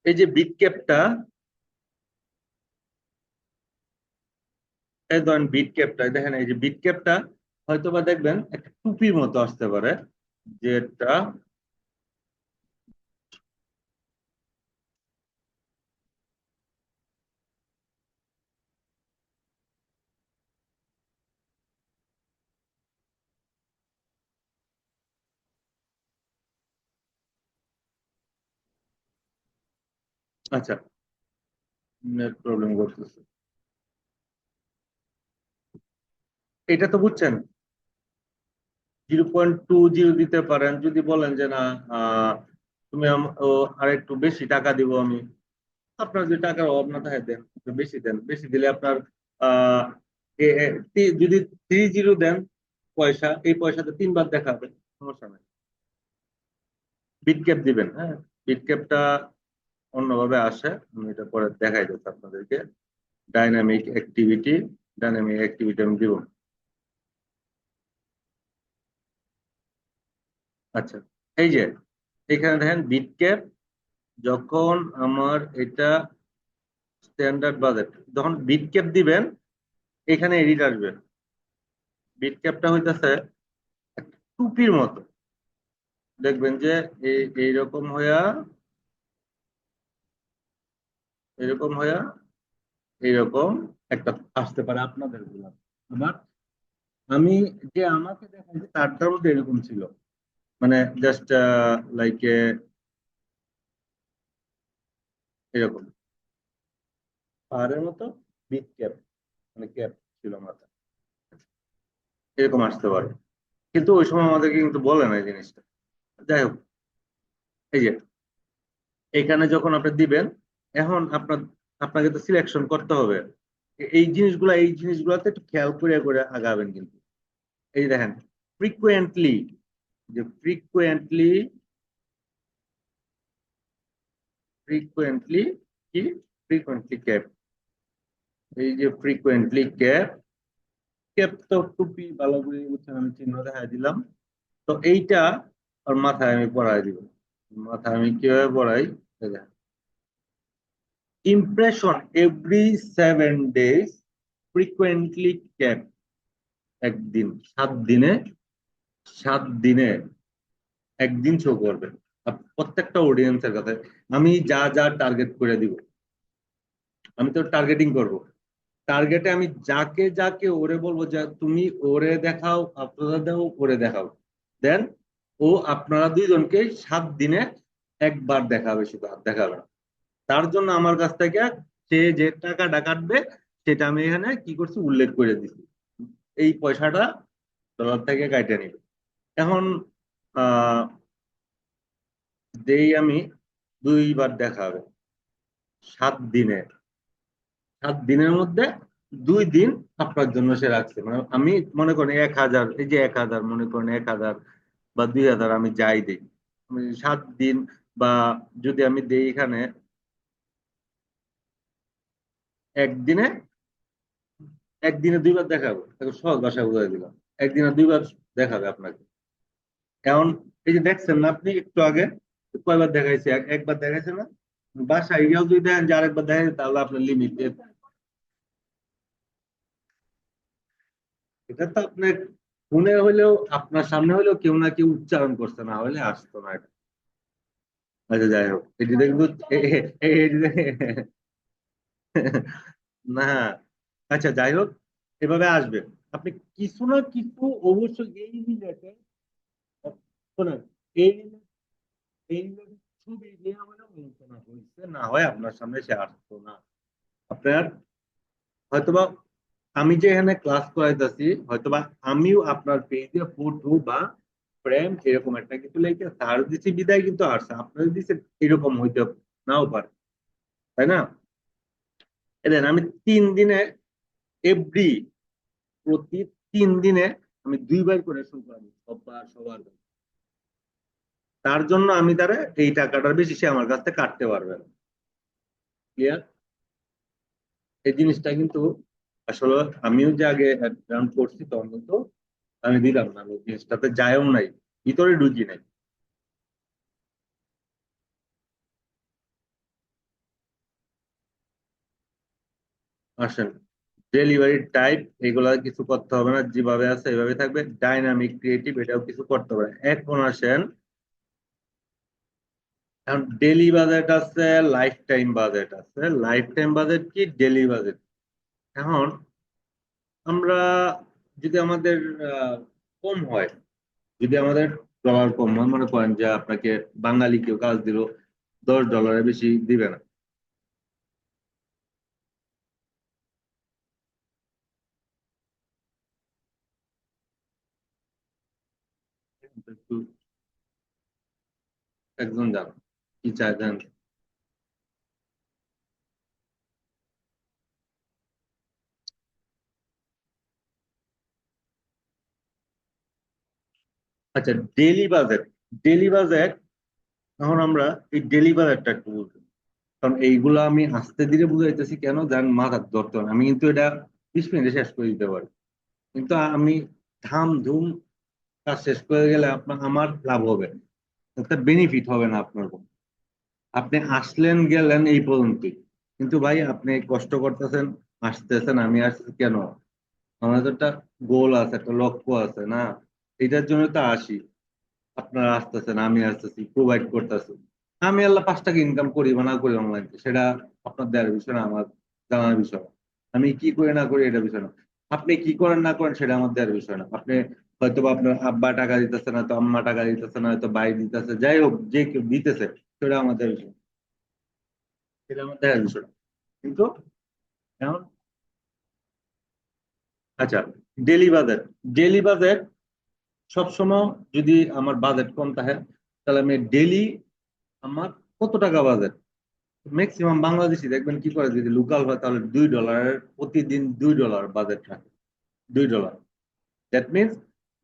এই যে বিট ক্যাপটা, এই ধরেন বিট ক্যাপটা দেখেন, এই যে বিট ক্যাপটা হয়তো বা দেখবেন একটা টুপির মতো আসতে পারে, যেটা আচ্ছা, নেট প্রবলেম করতেছে, এটা তো বুঝছেন, 0.20 দিতে পারেন, যদি বলেন যে না তুমি আর একটু বেশি টাকা দিব আমি, আপনার যে টাকার অভাব না থাকে দেন, একটু বেশি দেন, বেশি দিলে আপনার আহ যদি 30 দেন পয়সা, এই পয়সাতে 3 বার দেখাবে, সমস্যা নাই। বিট ক্যাপ দিবেন, হ্যাঁ, বিট ক্যাপটা অন্যভাবে আসে, আমি এটা পরে দেখাই যাচ্ছে আপনাদেরকে। ডাইনামিক অ্যাক্টিভিটি, ডাইনামিক অ্যাক্টিভিটি আমি দিব। আচ্ছা, এই যে এখানে দেখেন বিট ক্যাপ, যখন আমার এটা স্ট্যান্ডার্ড বাজেট, যখন বিট ক্যাপ দিবেন এখানে এডিট আসবে, বিট ক্যাপটা হইতেছে টুপির মতো, দেখবেন যে এইরকম হইয়া, এরকম হইয়া এইরকম একটা আসতে পারে আপনাদের গুলা। আবার আমি যে আমাকে দেখাচ্ছি তারটার মধ্যে এরকম ছিল, মানে জাস্ট লাইক এরকম পাহাড়ের মতো বিগ ক্যাপ, মানে ক্যাপ ছিল মাথা, এরকম আসতে পারে, কিন্তু ওই সময় আমাদেরকে কিন্তু বলে না এই জিনিসটা। যাই হোক, এই যে এখানে যখন আপনি দিবেন, এখন আপনাকে তো সিলেকশন করতে হবে, এই জিনিসগুলাতে একটু খেয়াল করে করে আগাবেন কিন্তু। এই যে দেখেন ফ্রিকুয়েন্টলি, যে ফ্রিকুয়েন্টলি কি, ফ্রিকুয়েন্টলি ক্যাপ, এই যে ফ্রিকুয়েন্টলি ক্যাপ, ক্যাপ তো টুপি ভালো করে বুঝছেন, আমি চিহ্ন দেখা দিলাম। তো এইটা আর মাথায় আমি পড়াই দিব, মাথায় আমি কিভাবে পড়াই, impression every 7 days, frequently cap, একদিন 7 দিনে, 7 দিনে একদিন শো করবে। প্রত্যেকটা অডিয়েন্সের কাছে আমি যা যা টার্গেট করে দিব, আমি তো টার্গেটিং করব, টার্গেটে আমি যাকে যাকে ওরে বলবো যে তুমি ওরে দেখাও, আপনারা দেও, ওরে দেখাও, দেন ও আপনারা দুইজনকে 7 দিনে একবার দেখাবে, শুধু আর দেখাবে না। তার জন্য আমার কাছ থেকে সে যে টাকাটা কাটবে সেটা আমি এখানে কি করছি উল্লেখ করে দিচ্ছি, এই পয়সাটা ডলার থেকে কাটে নিবে। এখন আহ যেই আমি 2 বার দেখাবে 7 দিনে, 7 দিনের মধ্যে 2 দিন আপনার জন্য সে রাখছে, মানে আমি মনে করেন 1,000, এই যে 1,000 মনে করেন 1,000 বা 2,000 আমি যাই দিই, আমি 7 দিন, বা যদি আমি দেই এখানে একদিনে, একদিনে 2 বার দেখাবো, তাকে সহজ ভাষায় বুঝাই দিলাম, একদিনে 2 বার দেখাবে আপনাকে। এখন এই যে দেখছেন না আপনি একটু আগে কয়বার দেখাইছে, একবার দেখাইছে না, বাসায় গিয়েও যদি দেখেন যে আরেকবার দেখাইছে তাহলে আপনার লিমিট, এটা তো আপনার ফোনে হলেও আপনার সামনে হলেও কেউ না কেউ উচ্চারণ করছে, না হলে আসতো না এটা। আচ্ছা, যাই হোক, এটি দেখবো না, আচ্ছা যাই হোক, এভাবে আসবে, আপনি কিছু না কিছু অবশ্যই এই রিলেটেড, শোনেন, এই এই ছবি নিয়ে আমাদের আলোচনা হয়েছে, না হয় আপনার সামনে সে আসতো না। আপনার হয়তোবা আমি যে এখানে ক্লাস করাইতেছি হয়তোবা আমিও আপনার পেজে ফটো বা ফ্রেম এরকম একটা কিছু লিখে স্যার দিচ্ছি বিদায় কিন্তু আসছে আপনার দিচ্ছে এরকম হইতে নাও পারে, তাই না? এলেন আমি 3 দিনে এভরি প্রতি 3 দিনে আমি 2 বার করে শো করাবো সবার সবার কাছে। তার জন্য আমি তারা এই টাকাটার বেশি সে আমার কাছ থেকে কাটতে পারবে না। ক্লিয়ার? এই জিনিসটা কিন্তু আসলে আমিও যে আগে রান করছি তখন কিন্তু আমি দিলাম না, আমি জিনিসটাতে যায়ও নাই, ভিতরে ঢুকি নাই। আসেন, ডেলিভারি টাইপ এগুলা কিছু করতে হবে না, যেভাবে আছে এভাবে থাকবে। ডাইনামিক ক্রিয়েটিভ এটাও কিছু করতে হবে না। এখন আসেন, এখন ডেলি বাজেট আছে, লাইফ টাইম বাজেট আছে। লাইফ টাইম বাজেট কি, ডেলি বাজেট। এখন আমরা যদি আমাদের আহ, কম হয়, যদি আমাদের ডলার কম হয়, মনে করেন যে আপনাকে বাঙালি কেউ কাজ দিল, $10 বেশি দিবে না। একটু একজন যান কি চায় জান। আচ্ছা, ডেলি বাজেট, ডেলি বাজেট। এখন আমরা এই ডেলি বাজেটটা একটু বুঝবো, কারণ এইগুলো আমি আস্তে ধীরে বুঝাইতেছি কেন জান, মাথার ধরতে হবে না। আমি কিন্তু এটা 20 মিনিটে শেষ করে দিতে পারি, কিন্তু আমি ধাম ধুম কাজ শেষ করে গেলে আপনার আমার লাভ হবে, একটা বেনিফিট হবে না আপনার কোনো। আপনি আসলেন গেলেন এই পর্যন্তই, কিন্তু ভাই আপনি কষ্ট করতেছেন, আসতেছেন, আমি আসছি কেন, আমাদের তো একটা গোল আছে, একটা লক্ষ্য আছে না, এটার জন্য তো আসি। আপনারা আসতেছেন, আমি আসতেছি, প্রোভাইড করতেছি। আমি আল্লাহ 5 টাকা ইনকাম করি বা না করি অনলাইন, সেটা আপনার দেওয়ার বিষয় না, আমার জানার বিষয় না। আমি কি করি না করি এটা বিষয় না। আপনি কি করেন না করেন সেটা আমার দেওয়ার বিষয় না। আপনি হয়তো বা আপনার আব্বা টাকা দিতেছে না, তো আম্মা টাকা দিতেছে না, হয়তো ভাই দিতেছে, যাই হোক যে কেউ দিতেছে, সেটা আমাদের বিষয় না। সেটা আমার দেওয়ার বিষয় না। কিন্তু এখন আচ্ছা, ডেলি বাজেট, ডেলি বাজেট সবসময় যদি আমার বাজেট কম থাকে, তাহলে আমি ডেলি আমার কত টাকা বাজেট, ম্যাক্সিমাম বাংলাদেশি দেখবেন কি করে, যদি লোকাল হয় তাহলে $2 প্রতিদিন, $2 বাজেট রাখে। $2, দ্যাট মিনস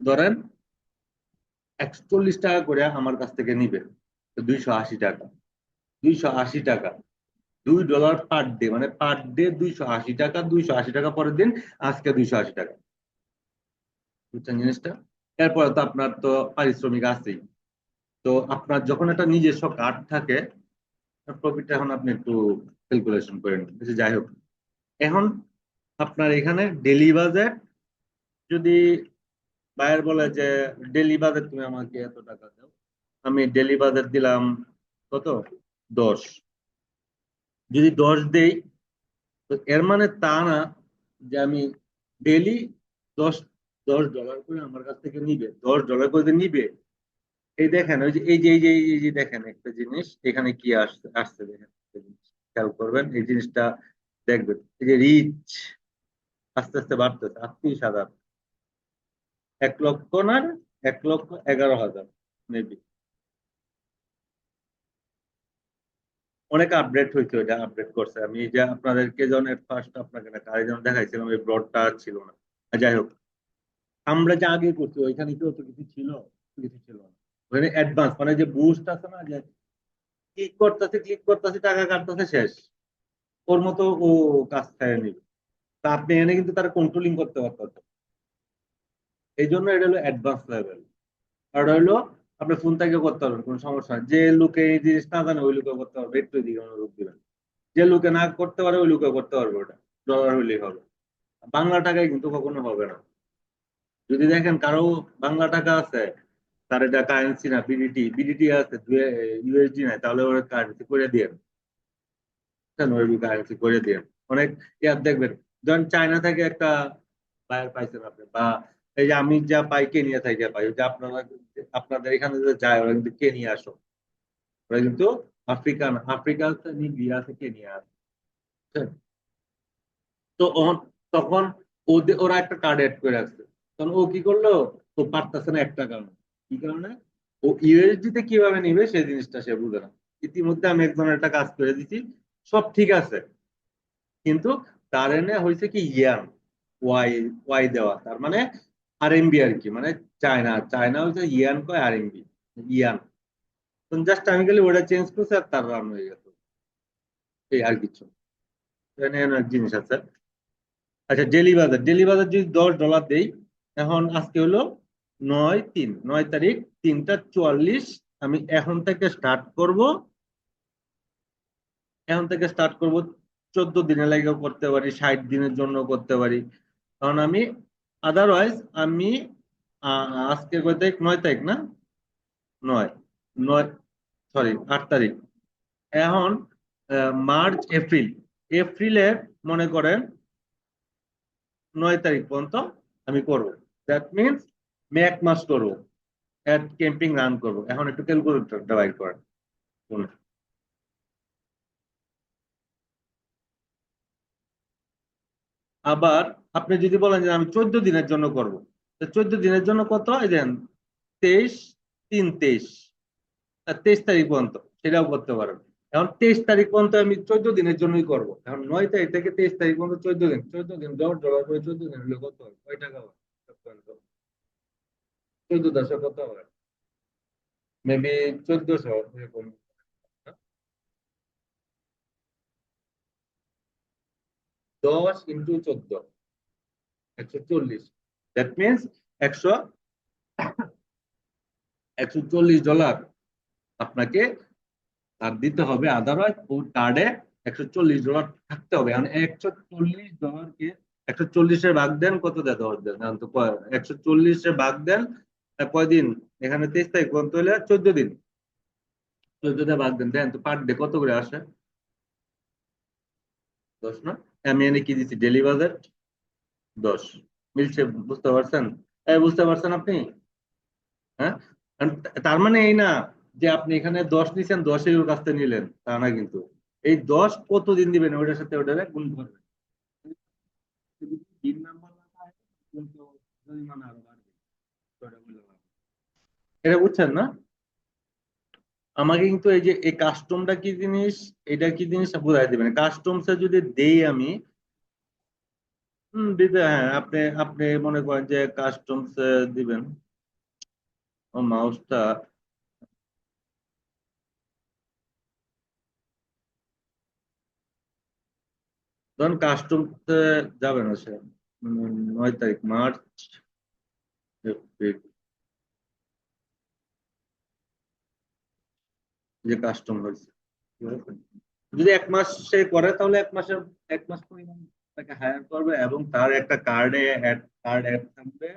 ধরেন 41 টাকা করে আমার কাছ থেকে নিবে, তো 280 টাকা, 280 টাকা, $2 পার ডে, মানে পার ডে 280 টাকা, 280 টাকা পরের দিন, আজকে 280 টাকা। বুঝছেন জিনিসটা? এরপরে তো আপনার তো পারিশ্রমিক আছেই। তো আপনার যখন একটা নিজস্ব কার্ড থাকে, প্রফিটটা এখন আপনি একটু ক্যালকুলেশন করে নিন, যাই হোক। এখন আপনার এখানে ডেলি বাজেট, যদি বায়ার বলে যে ডেলি বাজেট তুমি আমাকে এত টাকা দাও, আমি ডেলি বাজেট দিলাম কত, 10। যদি 10 দেই, তো এর মানে তা না যে আমি ডেলি 10, $10 করে আমার কাছ থেকে নিবে, $10 করে যে নিবে। এই দেখেন, ওই যে এই যে দেখেন একটা জিনিস এখানে কি আসছে আসছে দেখেন একটা জিনিস, খেয়াল করবেন এই জিনিসটা, দেখবেন এই যে রিচ আস্তে আস্তে বাড়তেছে, 38,000, 1 লক্ষ না, 1,11,000 মেবি। অনেক আপডেট হয়েছে, ওইটা আপডেট করছে। আমি এই যে আপনাদেরকে যখন ফার্স্ট আপনাকে না কারে যখন দেখাইছিলাম, এই ব্রডটা ছিল না। যাই হোক, আমরা যে আগে করছি ওইখানে কি অত কিছু ছিল? কিছু ছিল না। ওখানে অ্যাডভান্স মানে যে বুস্ট আছে না, যে ক্লিক করতেছে টাকা কাটতেছে শেষ, ওর মতো ও কাজ খায় নিবে। তা আপনি এনে কিন্তু তারা কন্ট্রোলিং করতে পারতেছে। এই জন্য এটা হলো অ্যাডভান্স লেভেল। আর এটা হলো আপনি ফোন থেকে করতে পারবেন, কোনো সমস্যা নেই। যে লোকে এই জিনিস না জানে ওই লোকে করতে পারবে, একটু দিকে অনুরোধ দিবেন। যে লোকে না করতে পারে ওই লোকে করতে পারবে, ওটা ডলার হলেই হবে। বাংলা টাকায় কিন্তু কখনো হবে না। যদি দেখেন কারো বাংলা টাকা আছে, তার এটা কারেন্সি না, বিডিটি, বিডিটি আছে, ইউএসডি নাই, তাহলে ওরা কারেন্সি করে দিয়ে, কারেন্সি করে দিয়ে। অনেক ইয়ার দেখবেন, যখন চায়না থেকে একটা বায়ার পাইছেন আপনি, বা এই যে আমি যা পাই কেনিয়া থেকে পাই, ওই যে আপনারা আপনাদের এখানে যে যায় ওরা কিন্তু কেনিয়া আসো, ওরা কিন্তু আফ্রিকান, আফ্রিকা আছে, লিবিয়া আছে, কেনিয়া আছে, বুঝছেন? তো তখন ওরা একটা কার্ড এড করে রাখছে। তখন ও কি করলো, ও পারতেছে না একটা কারণে। কি কারণে? ও ইউএসডি তে কিভাবে নিবে সেই জিনিসটা সে বুঝে না। ইতিমধ্যে আমি একজনের একটা কাজ করে দিছি, সব ঠিক আছে, কিন্তু তার এনে হয়েছে কি ইয়ান, ওয়াই ওয়াই দেওয়া, তার মানে আরএমবি আর কি, মানে চায়না চায়না হচ্ছে ইয়ান কয় আরএমবি, ইয়ান। জাস্ট আমি গেলে ওটা চেঞ্জ করছে আর তার রান হয়ে গেছে, এই আর কিছু না। এখানে অনেক জিনিস আছে। আচ্ছা, ডেলি বাজার যদি $10 দেই, এখন আজকে হলো 9/3, 9 তারিখ, 3টা 44। আমি এখন থেকে স্টার্ট করব 14 দিনের লাগে করতে পারি, 60 দিনের জন্য করতে পারি। কারণ আমি আদারওয়াইজ আমি আজকে কয় তারিখ, 9 তারিখ না, নয়, নয়, সরি 8 তারিখ। এখন মার্চ এপ্রিল, এপ্রিলের মনে করেন 9 তারিখ পর্যন্ত আমি করবো। দ্যাট মিনস আমি 1 মাস করবো, ক্যাম্পিং রান করবো। এখন একটু ক্যালকুলেটরটা বাইর করেন। আবার আপনি যদি বলেন যে আমি 14 দিনের জন্য করব, 14 দিনের জন্য কত, এই দেন 23, 3, 23, 23 তারিখ পর্যন্ত সেটাও করতে পারেন। এখন 23 তারিখ পর্যন্ত আমি 14 দিনের জন্যই করব। এখন 9 তারিখ থেকে 23 তারিখ পর্যন্ত 14 দিন, 14 দিন $10 করে 14 দিন হলে কত হয়, কয় টাকা হয়? 14 কত হয়? মেবি 1400 এরকম। 10 × 14, 140। দ্যাট মিনস একশো 140 ডলার আপনাকে আর দিতে হবে। আদারওয়াইজ ওর কার্ডে $140 থাকতে হবে। মানে $140কে 140-এর ভাগ দেন, কত দেয়? 10 দেন। এখন তো 140-এর ভাগ দেন কয়দিন, এখানে 23 তারিখ পর্যন্ত হলে 14 দিন, 14 ভাগ দেন, দেন তো পার ডে কত করে আসে? 10 না? আমি এনে কি দিচ্ছি, ডেলি বাজেট 10 মিলছে। বুঝতে পারছেন? বুঝতে পারছেন আপনি? হ্যাঁ। কারণ তার মানে এই না যে আপনি এখানে 10 নিছেন, 10-ই ওর কাছ থেকে নিলেন, তা না কিন্তু। এই 10 কতদিন দিবেন ওটার সাথে ওটারে গুণ করবেন। যদি 3 নাম্বার না পায়, কিন্তু জরিমানা আরো বাড়বে। তো এটা বললাম আমি। এটা বুঝছেন না? আমাকে কিন্তু এই যে এই কাস্টমটা কি জিনিস, এটা কি জিনিস বোঝাই দিবেন। কাস্টমসে যদি দেই আমি, দিতে, হ্যাঁ, আপনি আপনি মনে করেন যে কাস্টমস দিবেন। ও মাউসটা, ধরুন কাস্টমস যাবে না সে। 9 তারিখ, মার্চ, এপ্রিল, যে কাস্টম হয়েছে, যদি 1 মাস সে করে তাহলে 1 মাস পরিমাণ তাকে হায়ার করবে এবং তার একটা কার্ড অ্যাড থাকবে।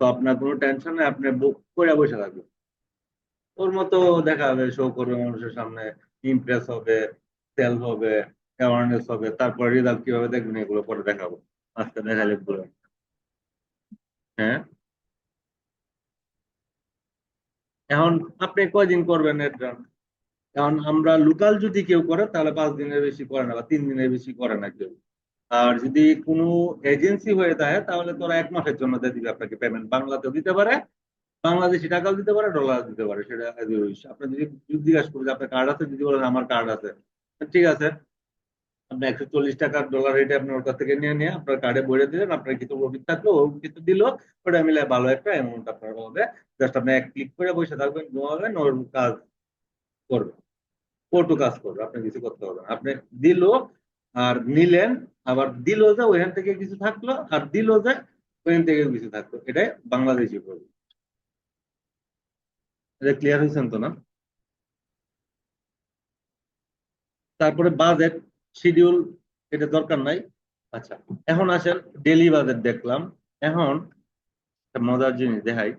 তো আপনার কোনো টেনশন নেই, আপনি বুক করে বসে থাকবেন। ওর মতো দেখা হবে, শো করবে মানুষের সামনে, ইমপ্রেস হবে, সেল হবে, অ্যাওয়ারনেস হবে, তারপর রেজাল্ট কিভাবে দেখবেন এগুলো পরে দেখাবো। আজকে দেখালে পুরো। হ্যাঁ। এখন আপনি কয়দিন করবেন এটা? এখন আমরা লোকাল যদি কেউ করে তাহলে 5 দিনের বেশি করে না, বা 3 দিনের বেশি করে না কেউ। আর যদি কোনো এজেন্সি হয়ে থাকে তাহলে তোরা 1 মাসের জন্য দিয়ে দিবে আপনাকে পেমেন্ট। বাংলাতেও দিতে পারে, বাংলাদেশি টাকাও দিতে পারে, ডলার দিতে পারে, সেটা as you wish। আপনি যদি যদি জিজ্ঞাসা করবেন যে আপনার কার্ড আছে, যদি বলেন আমার কার্ড আছে, ঠিক আছে, আপনি $140 ডলার রেটে আপনি ওর কাছ থেকে নিয়ে নিয়ে আপনার কার্ডে ভরে দিলেন, আপনার কিছু প্রফিট থাকলো, ও কিছু দিল, ওটা মিলে ভালো একটা অ্যামাউন্ট আপনার হবে। জাস্ট আপনি এক ক্লিক করে বসে থাকবেন, ঘুমাবেন, ওর কাজ করবে, ওটু কাজ করবে, আপনি কিছু করতে হবে না। আপনি দিল আর নিলেন, আবার দিল যে ওইখান থেকে কিছু থাকলো, আর দিল যে ওইখান থেকে কিছু থাকলো, এটাই বাংলাদেশি করবে। এটা ক্লিয়ার হয়েছেন তো না? তারপরে বাজেট শিডিউল, এটা দরকার নাই। আচ্ছা, এখন আসেন ডেলি বাজেট দেখলাম। এখন একটা মজার জিনিস দেখাই,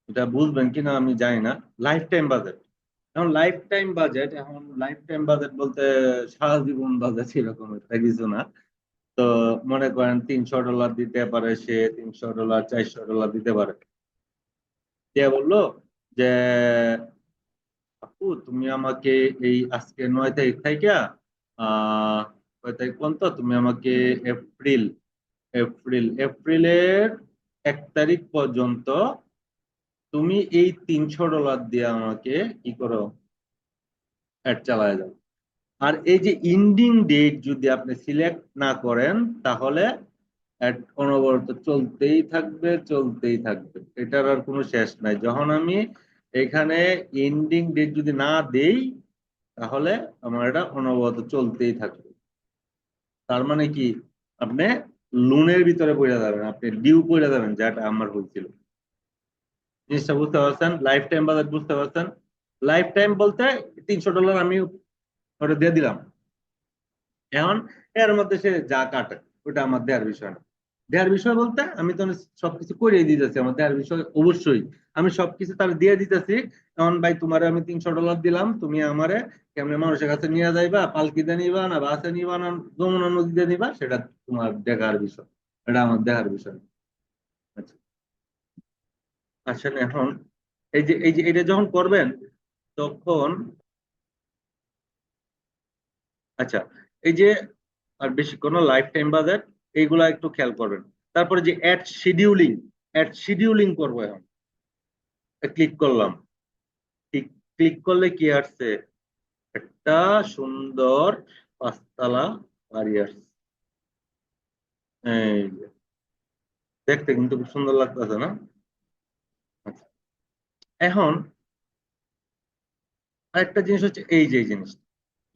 এটা বুঝবেন কিনা আমি জানি না। Life time budget. এখন লাইফ টাইম বাজেট বলতে সারা জীবন বাজেট এরকম একটা কিছু না। তো মনে করেন $300 দিতে পারে সে, $300, $400 দিতে পারে। দিয়ে বললো যে আপু তুমি আমাকে এই আজকে 9 তারিখ থেকে কয় তারিখ পর্যন্ত তুমি আমাকে এপ্রিল এপ্রিলের 1 তারিখ পর্যন্ত তুমি এই $300 দিয়ে আমাকে কি করো, অ্যাড চালায় যাও। আর এই যে ইন্ডিং ডেট যদি আপনি সিলেক্ট না করেন তাহলে অ্যাড অনবরত চলতেই থাকবে, এটার আর কোনো শেষ নাই। যখন আমি এখানে এন্ডিং ডেট যদি না দেই তাহলে আমার এটা অনবরত চলতেই থাকবে। তার মানে কি, আপনি লোনের ভিতরে পড়ে যাবেন, আপনি ডিউ পড়ে যাবেন, যেটা আমার হয়েছিল। জিনিসটা বুঝতে পারছেন? লাইফ টাইম বাজেট বুঝতে পারছেন? লাইফ টাইম বলতে $300 আমি ওটা দিয়ে দিলাম। এখন এর মধ্যে সে যা কাটে ওটা আমার দেওয়ার বিষয় না। দেওয়ার বিষয় বলতে আমি তো সবকিছু করে দিতেছি, আমার দেওয়ার বিষয় অবশ্যই আমি সবকিছু তার দিয়ে দিতেছি। এখন ভাই তোমারে আমি $300 দিলাম, তুমি আমারে কেমনে মানুষের কাছে নিয়ে যাইবা, পালকিতে নিবা না বাসে নিবা না যমুনা নদীতে নিবা, সেটা তোমার দেখার বিষয়, এটা আমার দেখার বিষয় না। আচ্ছা, আসেন এখন এই যে এটা যখন করবেন তখন, আচ্ছা, এই যে আর বেশিক্ষণ লাইফ টাইম বাজেট এইগুলা একটু খেয়াল করবেন। তারপরে যে অ্যাড শিডিউলিং করবো, এখন ক্লিক করলাম। ক্লিক করলে কি আসছে, একটা সুন্দর 5 তলা বাড়ি আসছে। এই যে, দেখতে কিন্তু খুব সুন্দর লাগতেছে না? আচ্ছা, এখন আরেকটা জিনিস হচ্ছে এই যে এই জিনিস,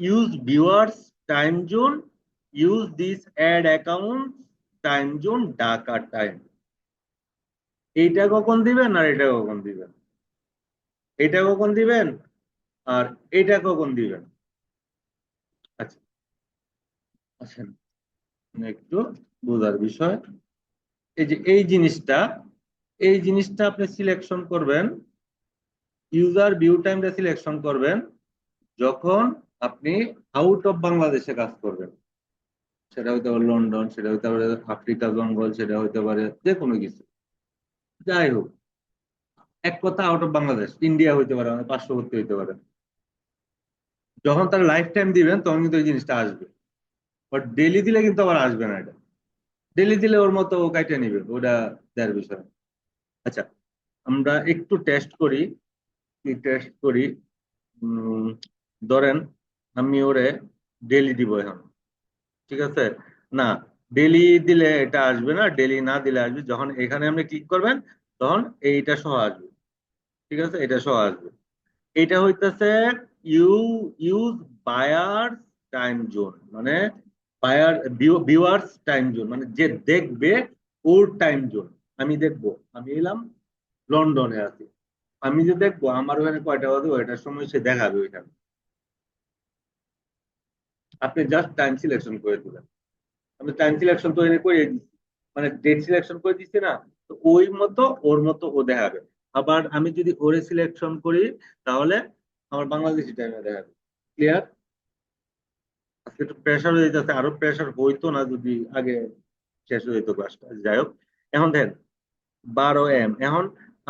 use viewers time zone, use this ad account time zone Dhaka time. এইটা কখন দিবেন আর এটা কখন দিবেন, এটা কখন দিবেন আর এটা কখন দিবেন? আচ্ছা, আসেন একটু বোঝার বিষয়। এই জিনিসটা আপনি সিলেকশন করবেন, ইউজার ভিউ টাইমটা সিলেকশন করবেন যখন আপনি আউট অফ বাংলাদেশে কাজ করবেন। সেটা হইতে পারে লন্ডন, সেটা হইতে পারে আফ্রিকা জঙ্গল, সেটা হইতে পারে যে কোনো কিছু, যাই হোক, এক কথা আউট অফ বাংলাদেশ, ইন্ডিয়া হইতে পারে, আমাদের পার্শ্ববর্তী হইতে পারে। যখন তার লাইফ টাইম দিবেন তখন কিন্তু এই জিনিসটা আসবে, বাট ডেলি দিলে কিন্তু আবার আসবে না। এটা ডেলি দিলে ওর মতো ও কাইটা নিবে, ওটা দেওয়ার বিষয় না। আচ্ছা, আমরা একটু টেস্ট করি, কি টেস্ট করি। উম, ধরেন আমি ওরে ডেলি দিব এখন, ঠিক আছে? না, ডেলি দিলে এটা আসবে না, ডেলি না দিলে আসবে যখন এখানে আপনি ক্লিক করবেন, তখন এইটা সহ আসবে। ঠিক আছে, এটা সহ আসবে। এটা হইতেছে you use buyer time zone, মানে বায়ার ভিউয়ার্স টাইম জোন, মানে যে দেখবে ওর টাইম জোন। আমি দেখবো, আমি এলাম লন্ডনে আছি, আমি যে দেখবো আমার ওখানে কয়টা বাজে ওইটার সময় সে দেখাবে ওইখানে। আপনি জাস্ট টাইম সিলেকশন করে দিবেন, আমি টাইম সিলেকশন তো এনে করে দিচ্ছি, মানে ডেট সিলেকশন করে দিচ্ছি না, তো ওই মতো ওর মতো ও দেখাবে। আবার আমি যদি ওরে সিলেকশন করি তাহলে আমার বাংলাদেশি টাইমে দেখাবে। ক্লিয়ার? আজকে একটু প্রেশার হয়ে যাচ্ছে, আরো প্রেশার হইতো না যদি আগে শেষ হয়ে যেত ক্লাসটা। যাই হোক, এখন দেখেন 12 AM। এখন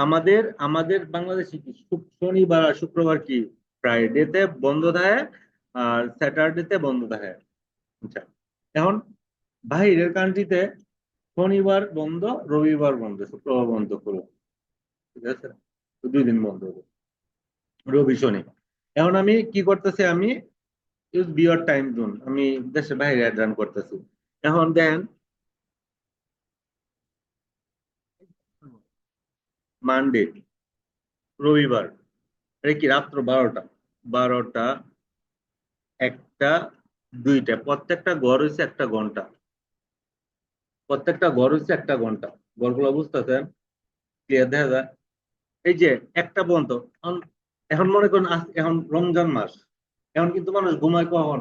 আমাদের আমাদের বাংলাদেশে কি শনিবার আর শুক্রবার কি ফ্রাইডেতে বন্ধ থাকে আর স্যাটারডেতে বন্ধ থাকে। আচ্ছা, এখন বাইরের কান্ট্রিতে শনিবার বন্ধ, রবিবার বন্ধ, শুক্রবার বন্ধ করো, ঠিক আছে? তো 2 দিন বন্ধ হবে, রবি শনি। এখন আমি কি করতেছি, আমি ইউজ বিয়ার টাইম জোন, আমি দেশের বাইরে রান করতেছি। এখন দেন মানডে, রবিবার, এটা কি রাত্র 12টা, 1টা, 2টা, প্রত্যেকটা গড় হচ্ছে 1 ঘন্টা, প্রত্যেকটা গড় হচ্ছে 1 ঘন্টা। গড়গুলো বুঝতেছেন? ক্লিয়ার দেখা যায়? এই যে একটা পর্যন্ত, এখন এখন মনে করেন এখন রমজান মাস, এখন কিন্তু মানুষ ঘুমায় কখন?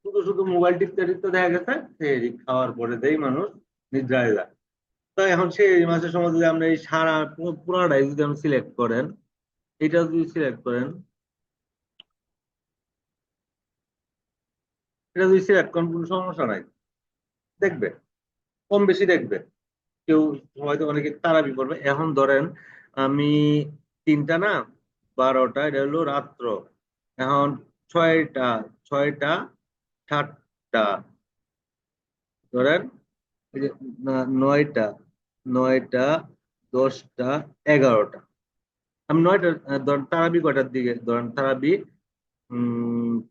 শুধু শুধু মোবাইল টিপতে টিপতে দেখা গেছে সেই খাওয়ার পরে দেই মানুষ নিদ্রায় যায়। তো এখন সেই মাসের সময় যদি আমরা এই সারা পুরাটাই যদি আপনি সিলেক্ট করেন, এটা যদি সিলেক্ট করেন, এটা যদি সিলেক্ট করেন কোনো সমস্যা নাই, দেখবে কম বেশি দেখবে। কেউ হয়তো অনেকে তাড়াবি করবে। এখন ধরেন আমি 3টা না 12টা, এটা হলো রাত্র। এখন 6টা, 6টা 7টা, ধরেন এই যে 9টা 9টা 10টা 11টা। আমি 9টা ধরেন তারাবি কয়টার দিকে, ধরেন তারাবি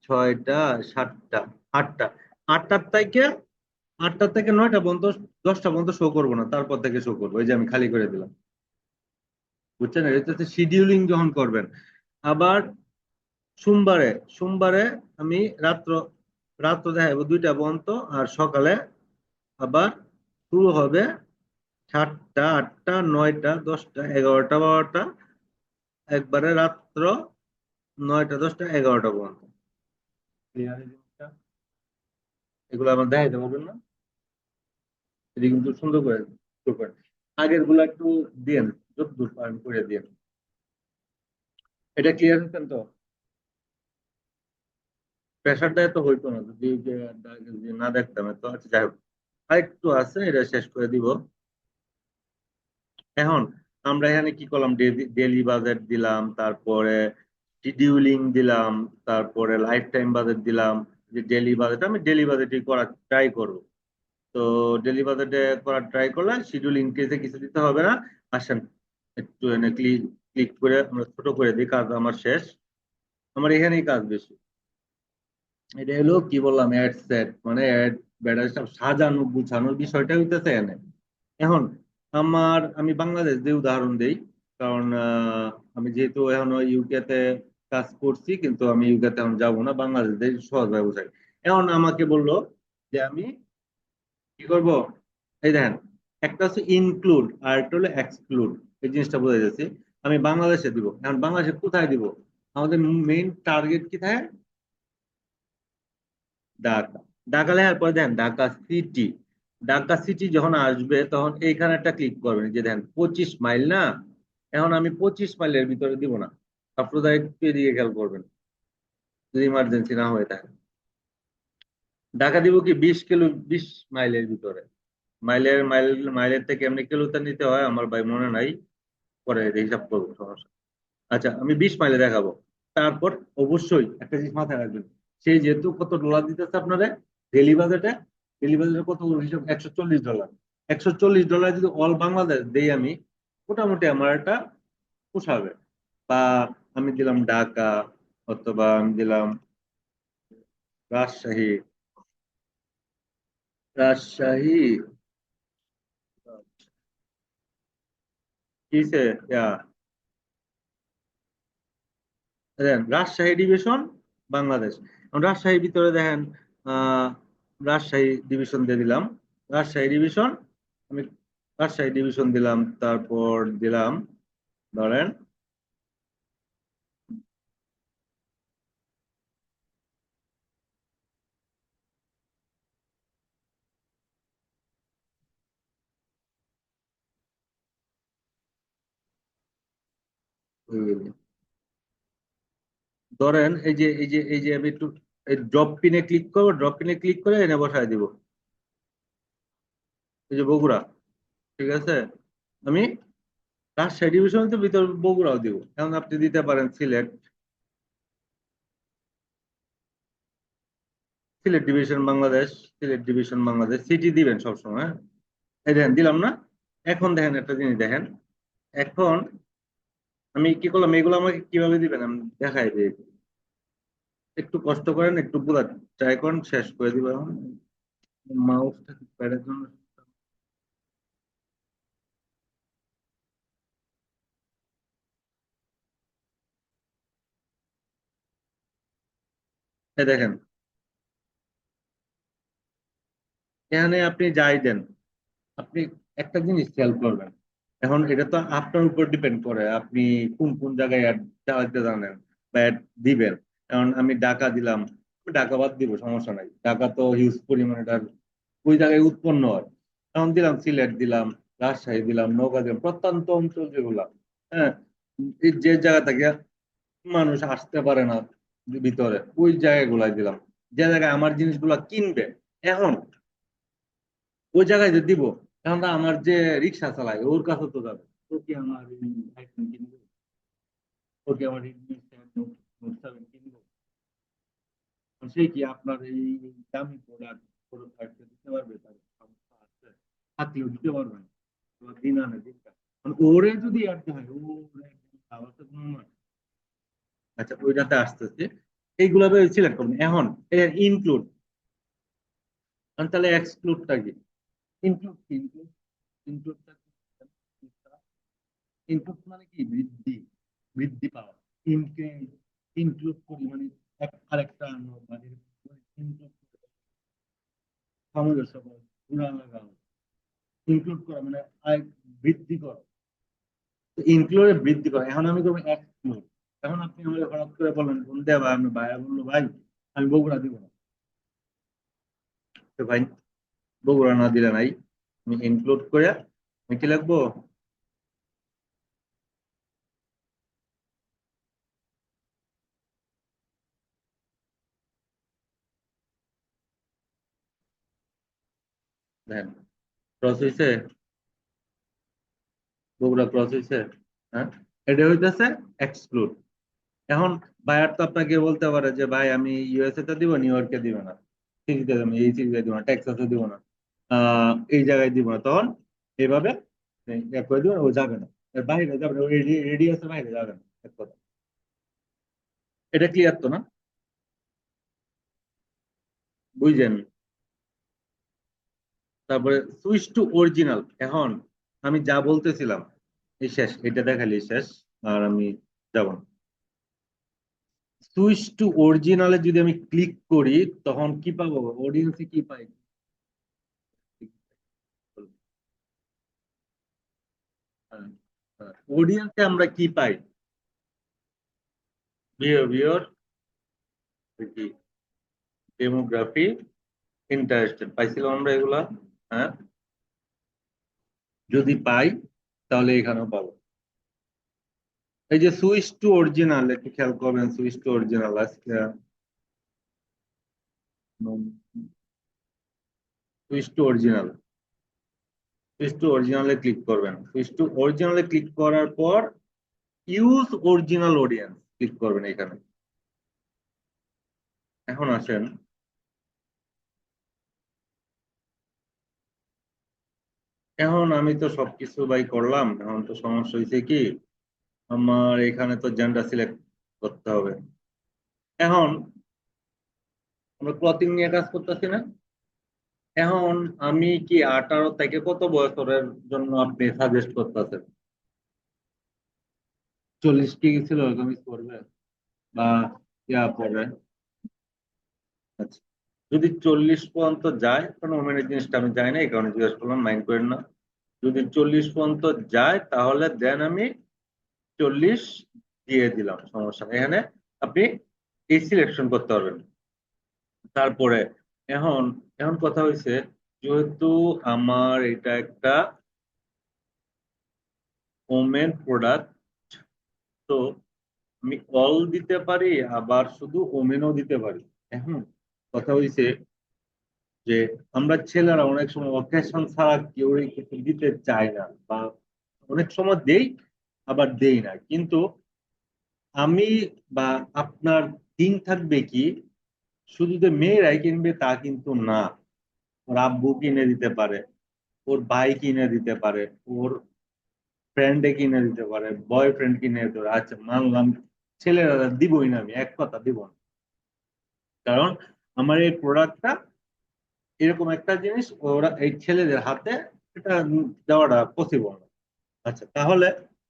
6টা 7টা 8টা। 8টার থেকে 9টা পর্যন্ত, 10টা পর্যন্ত শো করবো না, তারপর থেকে শো করবো। এই যে আমি খালি করে দিলাম, বুঝছেন? এটা হচ্ছে শিডিউলিং যখন করবেন। আবার সোমবারে সোমবারে আমি রাত্র রাত্র দেখাবো 2টা পর্যন্ত, আর সকালে আবার শুরু হবে 7টা 8টা 9টা 10টা 11টা 12টা, একবারে রাত্র 9টা 10টা 11টা পর্যন্ত। Clear এই জিনিসটা? এগুলো আমার দেখাইতে পারবেন না? এটি কিন্তু সুন্দর করে শুরু করেন। আগের গুলো একটু দিয়েন, যতদূর পারেন করে দিয়েন। এটা ক্লিয়ার হচ্ছেন তো? প্রেশারটা এত হইতো না যদি যদি না দেখতাম। তো আচ্ছা, যাই হোক, আরেকটু আছে, এটা শেষ করে দিব। এখন আমরা এখানে কি করলাম, ডেইলি বাজেট দিলাম, তারপরে শিডিউলিং দিলাম, তারপরে লাইফ টাইম বাজেট দিলাম। যে ডেইলি বাজেট, আমি ডেইলি বাজেটই করার ট্রাই করব। তো ডেইলি বাজেটে করার ট্রাই করলে শিডিউলিং কেসে কিছু দিতে হবে না। আসেন একটু এনে ক্লিক ক্লিক করে আমরা ছোট করে দিই, কাজ আমার শেষ। আমার এখানেই কাজ বেশি। এটা হলো কি বললাম, অ্যাড সেট, মানে অ্যাড ব্যাটারি সব সাজানো গুছানোর বিষয়টা হইতেছে এনে। এখন আমি বাংলাদেশ দিয়ে উদাহরণ দেই, কারণ আমি যেহেতু এখন ইউকে তে কাজ করছি, কিন্তু আমি ইউকে তে এখন যাবো না, বাংলাদেশ দিয়ে সহজভাবে বুঝাই। এখন আমাকে বললো যে আমি কি করব, এই দেখেন, একটা হচ্ছে ইনক্লুড আর একটা হলো এক্সক্লুড। এই জিনিসটা বোঝা যাচ্ছে। আমি বাংলাদেশে দিব, এখন বাংলাদেশে কোথায় দিব? আমাদের মেইন টার্গেট কি থাকে? ঢাকা। ঢাকা লেখার পরে দেন ঢাকা সিটি। ঢাকা সিটি যখন আসবে তখন এইখানে একটা ক্লিক করবেন, যে দেন 25 মাইল না। এখন আমি 25 মাইলের ভিতরে দিব না, আপনারা একটু এদিকে খেয়াল করবেন, যদি ইমার্জেন্সি না হয়ে থাকে। ঢাকা দিব কি 20 কিলো, 20 মাইলের ভিতরে। মাইলের থেকে এমনি কিলোতে নিতে হয়, আমার ভাই মনে নাই, পরে হিসাব করবো, সমস্যা। আচ্ছা, আমি 20 মাইলে দেখাবো। তারপর অবশ্যই একটা জিনিস মাথায় রাখবেন, সেই যেহেতু কত ডলার দিতেছে আপনারা ডেলি বাজেটে, কত হিসাব, $140। $140 যদি অল বাংলাদেশ দেই আমি, মোটামুটি আমার একটা পোষাবে। বা আমি দিলাম ঢাকা, অথবা আমি দিলাম রাজশাহী। রাজশাহী কিসে, ইয়া, দেখেন রাজশাহী ডিভিশন বাংলাদেশ। এখন রাজশাহীর ভিতরে দেখেন, আহ রাজশাহী ডিভিশন দিয়ে দিলাম। রাজশাহী ডিভিশন, আমি রাজশাহী ডিভিশন দিলাম, তারপর দিলাম ধরেন ধরেন এই যে আমি একটু ড্রপ পিনে ক্লিক করবো, ড্রপ পিনে ক্লিক করে এনে বসায় দিব, এই যে বগুড়া। ঠিক আছে, আমি রাজশাহী ডিভিশন তো ভিতর বগুড়াও দিব। এখন আপনি দিতে পারেন Sylhet, Sylhet division Bangladesh, Sylhet division Bangladesh, city দিবেন সবসময়, হ্যাঁ? এই দেখেন দিলাম না। এখন দেখেন একটা জিনিস দেখেন, এখন আমি কি করলাম, এগুলো আমাকে কিভাবে দিবেন আমি দেখাই দিই। একটু কষ্ট করেন, একটু পুরো ট্রাই করেন, শেষ করে দিব এখন। মাউসটা প্যাডের জন্য। এই দেখেন, এখানে আপনি যাই দেন, আপনি একটা জিনিস খেয়াল করবেন। এখন এটা তো আপনার উপর ডিপেন্ড করে, আপনি কোন কোন জায়গায় অ্যাড চালাতে জানেন বা অ্যাড দিবেন। এখন আমি ঢাকা দিলাম, আমি ঢাকা বাদ দিব, সমস্যা নাই, ঢাকা তো হিউজ পরিমাণে এটার ওই জায়গায় উৎপন্ন হয়। এখন দিলাম সিলেট দিলাম, রাজশাহী দিলাম, নওগাঁ দিলাম, প্রত্যন্ত অঞ্চল যেগুলা, হ্যাঁ, এই যে জায়গা থেকে মানুষ আসতে পারে না ভিতরে, ওই জায়গাগুলাই দিলাম, যে জায়গায় আমার জিনিসগুলা কিনবে। এখন ওই জায়গায় যে দিব, এখন তো আমার যে রিক্সা চালায় ওর কাছে তো যাবে, ও কি আমার এই আইফোন কিনবে, ও কি আমার রেডমি নোট 7 কিনবে? সে কি আপনার এই দামি প্রোডাক্ট দিতে পারবে? থাকলেও দিতে পারবে না, দিন আনে দিনটা মানে ওরে যদি আনতে হয় ওরে খাওয়া তো কোনো মানে। আচ্ছা ওইটাতে আসতেছে, এইগুলা সিলেক্ট করবেন। এখন ইনক্লুড, তাহলে এক্সক্লুডটা কি? ইনক্লুড কি? ইনক্লুডটা ইনক্লুড মানে কি? বৃদ্ধি, বৃদ্ধি পাওয়া। ইনকে ইনক্লুড করি মানে আরেকটা আনো বা ইনক্লুড সামঞ্জস্য করো, গুণা লাগানো। ইনক্লুড করা মানে আয় বৃদ্ধি করা, ইনক্লুডে বৃদ্ধি করা। এখন আমি করবো এক্সক্লুড। এখন আপনি আমাকে হঠাৎ করে বললেন কোন দেবা, আমি ভাইয়া বললো ভাই আমি বগুড়া দিব না, তো ভাই বগুড়া না দিলে নাই, আমি ইনক্লুড করে আমি কি লিখবো? দেখেন ক্রস হয়েছে, বগুড়া ক্রস হয়েছে। হ্যাঁ, এটা হইতেছে এক্সক্লুড। এখন বায়ার তো আপনাকে বলতে পারে যে ভাই আমি ইউএসএ তে দিব, নিউ ইয়র্কে দিব না, সিটিতে আমি এই সিটিতে দিব না, টেক্সাসে দিব না, এই জায়গায় দিব না, তখন এইভাবে এক করে দিবেন, ও যাবে না, এর বাইরে যাবে না, ওই রেডিয়াসের বাইরে যাবে না, এক কথা। এটা ক্লিয়ার তো না? বুঝছেন? তারপরে সুইচ টু অরিজিনাল। এখন আমি যা বলতেছিলাম এই শেষ, এটা দেখালি শেষ, আর আমি যাব না। সুইচ টু অরিজিনালে যদি আমি ক্লিক করি তখন কি পাবো? অডিয়েন্সে কি পাই? অডিয়েন্সে আমরা কি পাই? বিহেভিয়ার, কি ডেমোগ্রাফি, ইন্টারেস্টেড, পাইছিলাম আমরা এগুলা। হ্যাঁ, যদি পাই তাহলে এখানেও পাবো। এই যে সুইচ টু অরিজিনাল, একটু খেয়াল করবেন, সুইচ টু অরিজিনাল আজকে switch to original, switch to অরিজিনালে ক্লিক করবেন। সুইচ টু অরিজিনালে ক্লিক করার পর ইউজ অরিজিনাল অডিয়েন্স ক্লিক করবেন এখানে। এখন আসেন, এখন আমি তো সবকিছু বাই করলাম, এখন তো সমস্যা হয়েছে কি, আমার এখানে তো জেন্ডার সিলেক্ট করতে হবে। এখন আমরা ক্লথিং নিয়ে কাজ করতেছি না? এখন আমি কি 18 থেকে কত বছরের জন্য আপনি সাজেস্ট করতেছেন? 40 কি ছিল এরকম কিছু করবে বা ইয়া পড়বে? আচ্ছা, যদি 40 পর্যন্ত যায়, কারণ ওমেনের জিনিসটা আমি যাই না, এই কারণে জিজ্ঞেস করলাম, মাইন্ড করেন না। যদি 40 পর্যন্ত যায় তাহলে দেন আমি 40 দিয়ে দিলাম, সমস্যা নেই। এখানে আপনি এই সিলেকশন করতে পারবেন। তারপরে এখন এখন কথা হয়েছে, যেহেতু আমার এটা একটা ওমেন প্রোডাক্ট, তো আমি অল দিতে পারি, আবার শুধু ওমেনও দিতে পারি। এখন কথা হয়েছে যে আমরা ছেলেরা অনেক সময় অকেশন ছাড়া কেউ কিছু দিতে চায় না, বা অনেক সময় দেই আবার দেই না, কিন্তু আমি বা আপনার দিন থাকবে কি শুধু যে মেয়েরাই কিনবে তা কিন্তু না। ওর আব্বু কিনে দিতে পারে, ওর ভাই কিনে দিতে পারে, ওর ফ্রেন্ডে কিনে দিতে পারে, বয়ফ্রেন্ড কিনে দিতে পারে। আচ্ছা মানলাম ছেলেরা দিবই না, আমি এক কথা দিব না, কারণ আমার এই প্রোডাক্টটা এরকম একটা জিনিস, ওরা এই ছেলেদের হাতে এটা দেওয়াটা পসিবল না। আচ্ছা তাহলে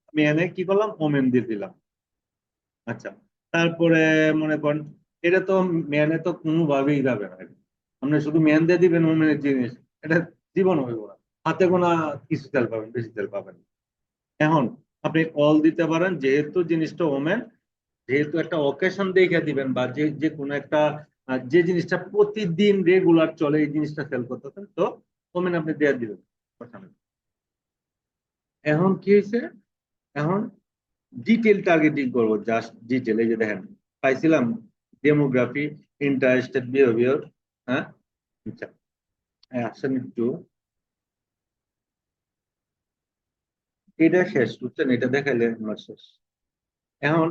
আমি এনে কি করলাম, ওমেন দিয়ে দিলাম। আচ্ছা, তারপরে মনে করেন এটা তো মেনে তো কোনোভাবেই যাবে না, আপনি শুধু মেন দিয়ে দিবেন ওমেনের জিনিস, এটা জীবন হইব না। হাতে গোনা কিছু তেল পাবেন, বেশি তেল পাবেন না। এখন আপনি অল দিতে পারেন, যেহেতু জিনিসটা ওমেন, যেহেতু একটা অকেশন দেখে দিবেন, বা যে যে কোনো একটা যে জিনিসটা প্রতিদিন রেগুলার চলে এই জিনিসটা সেল করতেছেন, তো ওমেন আপনি দিয়ে দিবেন, কথা নেই। এখন কি হয়েছে, এখন ডিটেল টার্গেটিং করবো, জাস্ট ডিটেল। এই যে দেখেন পাইছিলাম ডেমোগ্রাফি, ইন্টারেস্টেড, বিহেভিয়ার। হ্যাঁ, আচ্ছা আসেন একটু, এটা শেষ বুঝছেন, এটা দেখাইলে আমার শেষ। এখন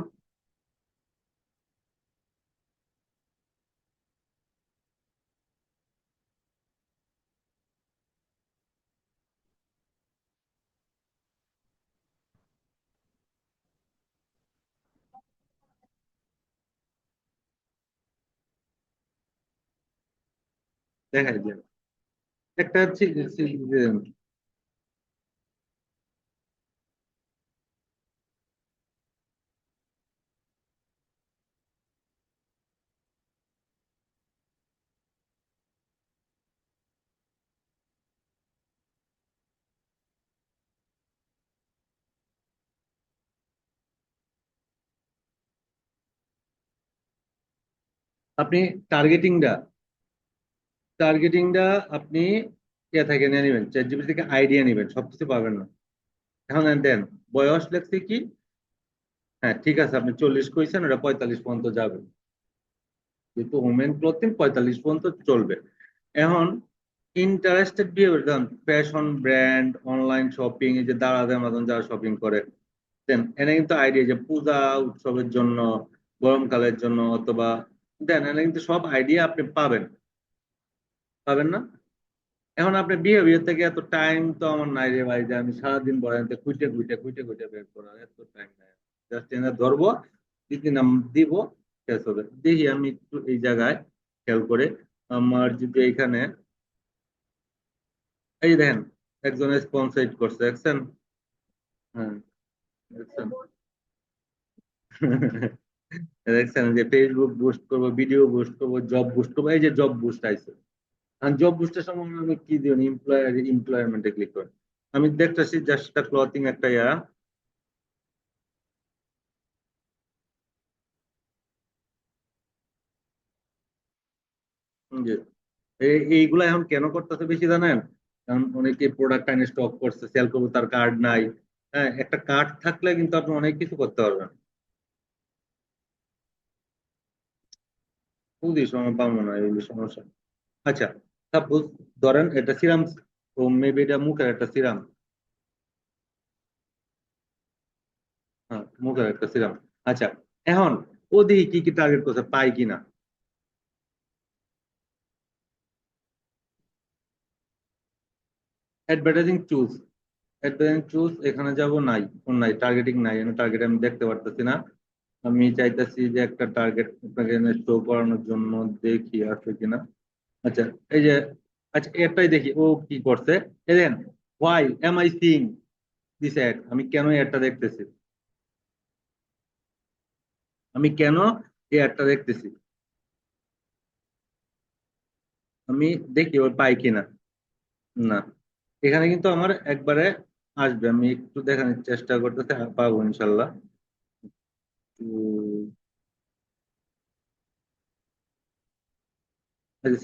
দেখাই যে একটা হচ্ছে যে আপনি টার্গেটিংটা টার্গেটিংটা আপনি ইয়ে থেকে নিয়ে নেবেন, চ্যাট জিপিটি থেকে আইডিয়া নেবেন, সবকিছু পাবেন না। এখন দেন বয়স লেখছে কি, হ্যাঁ ঠিক আছে, আপনি 40 কইছেন, ওটা 45 পর্যন্ত যাবে, যেহেতু ওমেন ক্লোথিং 45 পর্যন্ত চলবে। এখন ইন্টারেস্টেড বিহেভিয়ার, যেমন ফ্যাশন ব্র্যান্ড, অনলাইন শপিং, এই যে দাঁড়াতে আমাজন যারা শপিং করে, দেন এনে কিন্তু আইডিয়া যে পূজা উৎসবের জন্য, গরমকালের জন্য, অথবা দেন এনে কিন্তু সব আইডিয়া আপনি পাবেন, পাবেন না? এখন আপনার বিহেভিয়ার থেকে এত টাইম তো আমার নাই রে ভাই, যে আমি সারাদিন বলেন খুঁটে খুঁটে খুঁটে খুঁটে বের করার এত টাইম নাই। জাস্ট এনে ধরবো, কি নাম দিব, শেষ হবে। দেখি আমি একটু এই জায়গায় খেয়াল করে, আমার যদি এখানে এই যে দেখেন, একজন স্পন্সর করছে, দেখছেন? হ্যাঁ, দেখছেন? দেখছেন যে ফেসবুক বুস্ট করবো, ভিডিও বুস্ট করবো, জব বুস্ট করবো, এই যে জব বুস্ট আইছে। আর জব বুস্টের সময় আমি কি দিই, এমপ্লয়ারমেন্টে ক্লিক করি। আমি দেখতেছি জাস্ট একটা ক্লথিং একটা যে এইগুলা এখন কেন করতেছে বেশি জানেন? কারণ অনেকে প্রোডাক্ট আইনে স্টক করছে, সেল করবো, তার কার্ড নাই। হ্যাঁ, একটা কার্ড থাকলে কিন্তু আপনি অনেক কিছু করতে পারবেন। বুঝি সময় পাবো না, এই সমস্যা। আচ্ছা, সাপোজ ধরেন এটা সিরাম, ও মেবি এটা মুখের একটা সিরাম। হ্যাঁ, মুখের একটা সিরাম। আচ্ছা, এখন ও দেখি কি কি টার্গেট করছে, পাই কিনা। অ্যাডভার্টাইজিং চুজ, অ্যাডভার্টাইজিং চুজ, এখানে যাব, নাই, কোন নাই, টার্গেটিং নাই, এখানে টার্গেট আমি দেখতে পারতেছি না। আমি চাইতেছি যে একটা টার্গেট আপনাকে শো করানোর জন্য, দেখি আছে কিনা। আচ্ছা, এই যে, আচ্ছা এটাই দেখি ও কি করছে। এই দেখেন, why am I sing this ad, আমি কেন এই অ্যাডটা দেখতেছি, আমি কেন এই অ্যাডটা দেখতেছি, আমি দেখি ওর পাই কিনা। না, এখানে কিন্তু আমার একবারে আসবে, আমি একটু দেখানোর চেষ্টা করতেছি, পাবো ইনশাল্লাহ।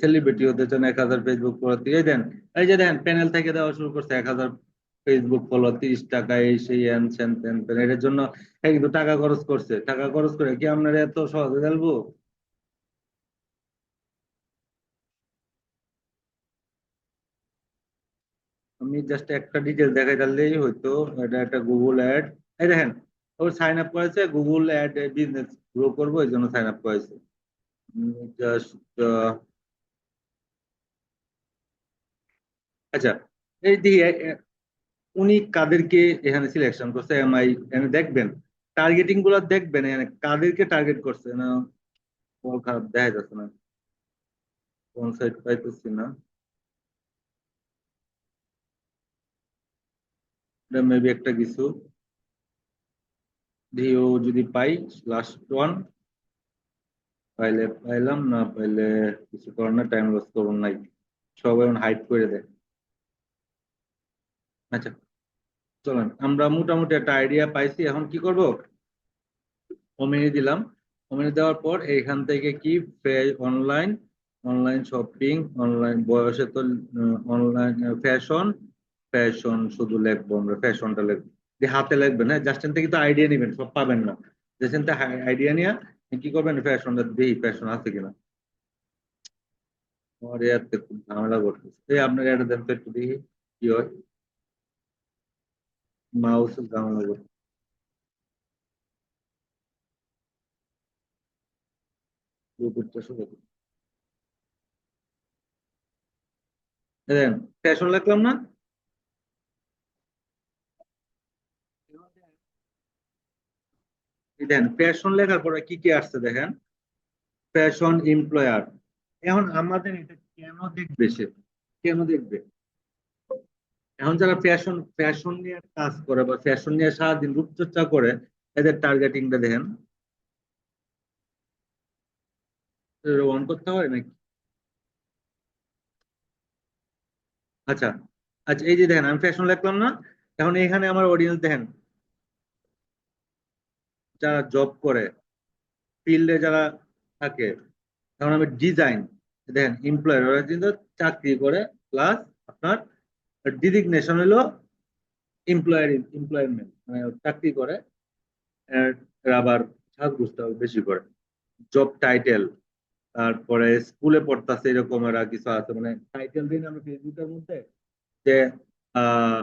সেলিব্রিটি হতে চান, 1,000 ফেসবুক ফলো দিয়ে দেন। এই যে দেন, প্যানেল থেকে দেওয়া শুরু করছে, 1,000 ফেসবুক ফলো, 30 টাকা, এই সেই হ্যান স্যান ত্যান ত্যান। এটার জন্য কিন্তু টাকা খরচ করছে, টাকা খরচ করে কি আপনার এত সহজে ফেলবো? আমি জাস্ট একটা ডিটেল দেখাই দিলেই হয়তো। এটা একটা গুগল অ্যাড। এই দেখেন, ওর সাইন আপ করেছে গুগল অ্যাড, বিজনেস গ্রো করবো, এই জন্য সাইন আপ করেছে। জাস্ট, আচ্ছা, এই দিকে উনি কাদেরকে এখানে সিলেকশন করছে, এমআই, এখানে দেখবেন টার্গেটিং গুলো, দেখবেন এখানে কাদেরকে টার্গেট করছে না। ও খারাপ দেখা যাচ্ছে না, কোন সাইড পাইতেছি না। এটা মেবি একটা কিছু ভিউ যদি পাই, লাস্ট ওয়ান, পাইলে পাইলাম, না পাইলে কিছু করার না, টাইম লস করবো নাই, সবাই হাইড করে দেয়। আচ্ছা, চলেন আমরা মোটামুটি একটা আইডিয়া পাইছি, এখন কি করব, ওমেনি দিলাম। ওমেনি দেওয়ার পর এইখান থেকে কি, অনলাইন, অনলাইন শপিং, অনলাইন বয়সে তো, অনলাইন ফ্যাশন, ফ্যাশন শুধু লিখবো, আমরা ফ্যাশনটা লিখবো, দিয়ে হাতে লিখবেন। হ্যাঁ, জাস্টিন থেকে তো আইডিয়া নেবেন, সব পাবেন না। জাস্টিন থেকে আইডিয়া নিয়ে কি করবেন, ফ্যাশনটা দেখি ফ্যাশন আছে কিনা। আমার ইয়াতে খুব ঝামেলা করতেছে, এই আপনার এটা দেন তো একটু দেখি কি হয়। মাউস ঝামেলা করতেছে, ব্লুটুথটা শুরু করি। দেখেন, ফ্যাশন লিখলাম না, এই দেখেন ফ্যাশন লেখার পরে কি কি আসছে দেখেন, ফ্যাশন এমপ্লয়ার। এখন আমাদের এটা কেন দেখবে সে, কেন দেখবে? এখন যারা ফ্যাশন ফ্যাশন নিয়ে কাজ করে বা ফ্যাশন নিয়ে সারাদিন রূপচর্চা করে, এদের টার্গেটিংটা দেখেন, অন করতে হয় নাকি? আচ্ছা, আচ্ছা, এই যে দেখেন আমি ফ্যাশন লিখলাম না, এখন এখানে আমার অডিয়েন্স দেখেন, যারা জব করে, ফিল্ডে যারা থাকে। এখন আমি ডিজাইন, দেখেন এমপ্লয়ার, ওরা কিন্তু চাকরি করে, প্লাস আপনার ডিজিগনেশন হলো এমপ্লয়ার, এমপ্লয়মেন্ট মানে চাকরি করে, এরা আবার সাজগোজটা বেশি করে, জব টাইটেল, তারপরে স্কুলে পড়তাছে এরকম এরা কিছু আছে, মানে টাইটেল দিন আমি ফেসবুকের মধ্যে যে আহ,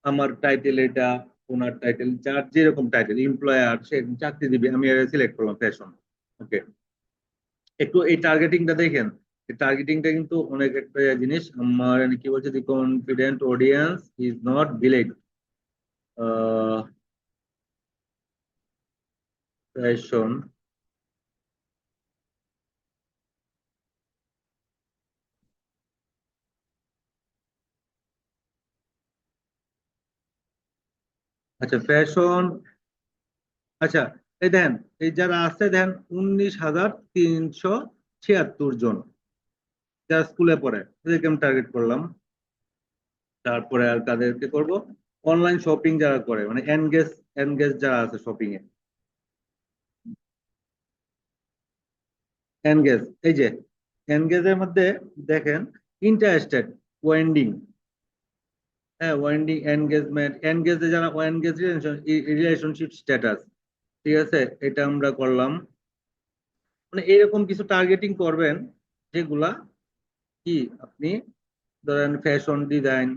আমার টাইটেল এটা, ওনার টাইটেল, যার যেরকম টাইটেল, এমপ্লয়ার, সে চাকরিজীবী, আমি এটা সিলেক্ট করলাম ফ্যাশন। ওকে, একটু এই টার্গেটিংটা দেখেন, এই টার্গেটিংটা কিন্তু অনেক একটা জিনিস। আমার কি বলছে, the confident audience is not village fashion. আচ্ছা, ফ্যাশন, আচ্ছা, এই দেন, এই যারা আছে দেন 19,376 জন যারা স্কুলে পড়ে, এদেরকে আমি টার্গেট করলাম। তারপরে আর কাদেরকে করব, অনলাইন শপিং যারা করে, মানে এনগেজ, এনগেজ যারা আছে শপিং এ, এনগেজ, এই যে এনগেজের মধ্যে দেখেন ইন্টারেস্টেড, ওয়েন্ডিং, হ্যাঁ ওয়েন্ডিং, এনগেজমেন্ট, এনগেজে যারা, এনগেজ রিলেশনশিপ স্ট্যাটাস, ঠিক আছে, এটা আমরা করলাম। মানে এরকম কিছু টার্গেটিং করবেন যেগুলা কি আপনি ধরেন ফ্যাশন ডিজাইন,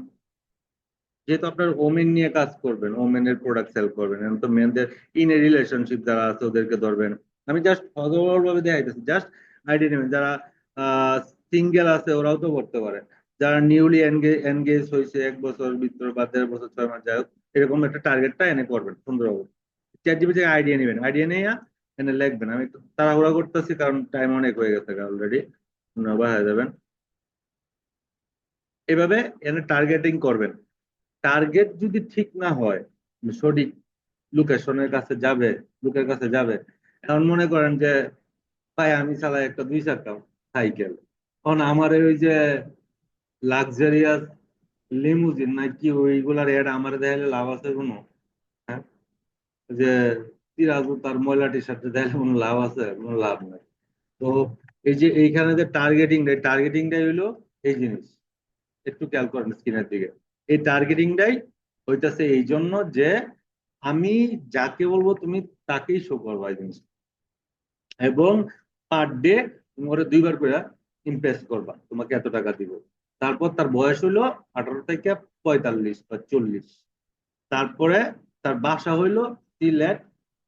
যেহেতু আপনার ওমেন নিয়ে কাজ করবেন, ওমেনের প্রোডাক্ট সেল করবেন, এখন তো মেনদের ইন এ রিলেশনশিপ যারা আছে ওদেরকে ধরবেন। আমি জাস্ট সহজ ভাবে দেখাইতেছি, জাস্ট আইডিয়া নেবেন। যারা সিঙ্গেল আছে ওরাও তো করতে পারে, যারা নিউলি এনগেজ হয়েছে 1 বছর ভিতর বা 1.5 বছর 6 মাস, যাই হোক, এরকম একটা টার্গেটটা এনে করবেন সুন্দরভাবে। চ্যাট জিপিটি থেকে আইডিয়া নেবেন, আইডিয়া নিয়ে এনে লিখবেন। আমি একটু তাড়াহুড়া করতেছি কারণ টাইম অনেক হয়ে গেছে অলরেডি, হয়ে যাবেন। এভাবে এনে টার্গেটিং করবেন। টার্গেট যদি ঠিক না হয়, সঠিক লোকেশনের কাছে যাবে, লোকের কাছে যাবে। এখন মনে করেন যে ভাই আমি চালাই একটা 2 চাকা সাইকেল, এখন আমার ওই যে লাক্সারিয়াস লিমুজিন নাকি ওইগুলার এড আমার দেখালে লাভ আছে কোনো? হ্যাঁ, যে সিরাজু তার ময়লা টি শার্টে দেখালে কোনো লাভ আছে? কোনো লাভ নাই। তো এই যে এইখানে যে টার্গেটিংটা, টার্গেটিংটাই হইলো এই জিনিস, একটু খেয়াল করেন স্ক্রিনের দিকে। এই টার্গেটিংটাই হইতাছে এই জন্য যে আমি যাকে বলবো তুমি তাকেই শো করবা এই জিনিস, এবং পার ডে তুমি ওরে 2 বার করে ইমপ্রেস করবা, তোমাকে এত টাকা দিব। তারপর তার বয়স হইলো 18 থেকে 45 বা 40। তারপরে তার বাসা হইলো সিলেট,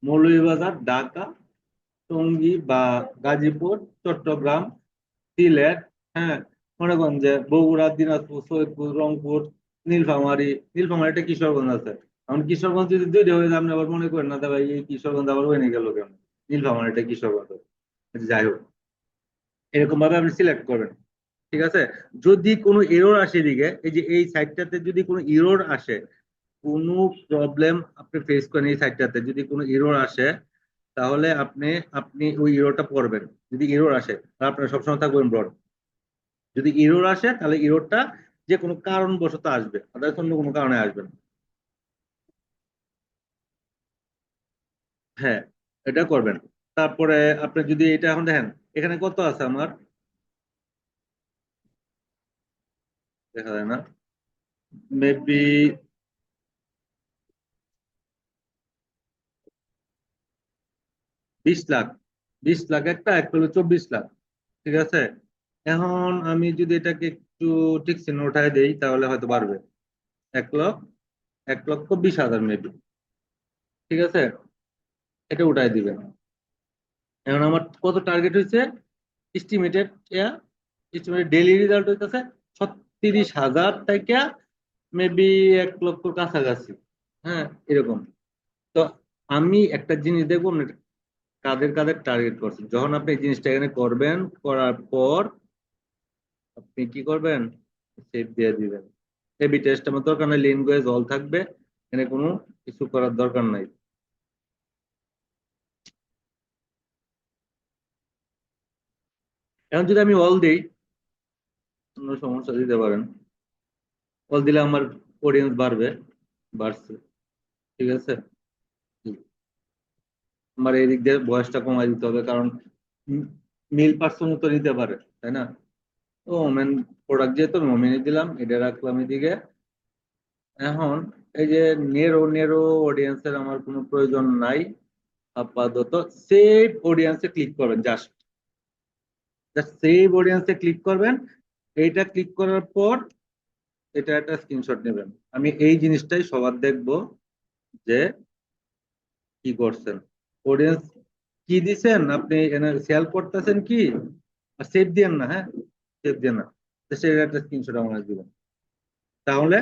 মৌলভীবাজার, ঢাকা, টঙ্গী বা গাজীপুর, চট্টগ্রাম, সিলেট, হ্যাঁ, মনে করেন যে বগুড়া, দিনাজপুর, সৈয়দপুর, রংপুর, নীলফামারী। নীলফামারীটা কিশোরগঞ্জ আছে, এখন কিশোরগঞ্জ যদি 2টা হয়ে যায়, আপনি আবার মনে করেন না যে ভাই এই কিশোরগঞ্জ আবার হয়ে গেল কেন, নীলফামারীটা কিশোরগঞ্জ। আচ্ছা, যাই হোক, এরকম ভাবে আপনি সিলেক্ট করবেন, ঠিক আছে। যদি কোনো এরর আসে এদিকে, এই যে এই সাইটটাতে যদি কোনো এরর আসে, কোনো প্রবলেম আপনি ফেস করেন এই সাইটটাতে, যদি কোনো এরর আসে, তাহলে আপনি আপনি ওই এররটা পড়বেন। যদি এরর আসে তাহলে আপনার সবসময় থাকবেন ব্রড। যদি এরর আসে তাহলে এররটা যে কোনো কারণবশত আসবে, আদার্স অন্য কোনো কারণে আসবে না। হ্যাঁ, এটা করবেন। তারপরে আপনি যদি এটা এখন দেখেন, এখানে কত আছে আমার, দেখা যায় না, মেবি 20 লাখ, 20 লাখ একটা, একটা হলো 24 লাখ, ঠিক আছে। এখন আমি যদি এটাকে একটু ঠিক চিহ্ন উঠায় দেই তাহলে হয়তো পারবে। 1 লাখ, 1,20,000 মেবি, ঠিক আছে, এটা উঠাই দিবেন। এখন আমার কত টার্গেট হয়েছে, এস্টিমেটেড, এস্টিমেটেড ডেইলি রেজাল্ট হইতেছে 36,000 থেকে মেবি 1 লক্ষর কাছাকাছি, হ্যাঁ, এরকম। তো আমি একটা জিনিস দেখবো না, কাদের কাদের টার্গেট করছেন। যখন আপনি এই জিনিসটা এখানে করবেন, করার পর আপনি কি করবেন, সেভ দিয়ে দিবেন। এবি টেস্ট আমার দরকার নাই, ল্যাঙ্গুয়েজ অল থাকবে, এখানে কোনো কিছু করার দরকার নাই। এখন যদি আমি অল দিই, কোনো সমস্যা দিতে পারেন, অল দিলে আমার অডিয়েন্স বাড়বে, বাড়ছে, ঠিক আছে। আমার এই দিক দিয়ে বয়সটা কমাই দিতে হবে, কারণ মিল পার্সন তো নিতে পারে, তাই না? তো ওমেন প্রোডাক্ট যেহেতু আমি ওমেনই দিলাম, এটা রাখলাম এদিকে। এখন এই যে নেরো নেরো অডিয়েন্সের আমার কোনো প্রয়োজন নাই আপাতত। সেভ অডিয়েন্সে ক্লিক করবেন, জাস্ট জাস্ট সেভ অডিয়েন্সে ক্লিক করবেন। এইটা ক্লিক করার পর এটা একটা স্ক্রিনশট নেবেন। আমি এই জিনিসটাই সবার দেখবো যে কি করছেন, অডিয়েন্স কি দিছেন, আপনি সেল করতেছেন কি, আর সেভ দিয়েন না, হ্যাঁ, সেভ দিয়ে না, তো সেটা একটা স্ক্রিনশট আমার দিবেন। তাহলে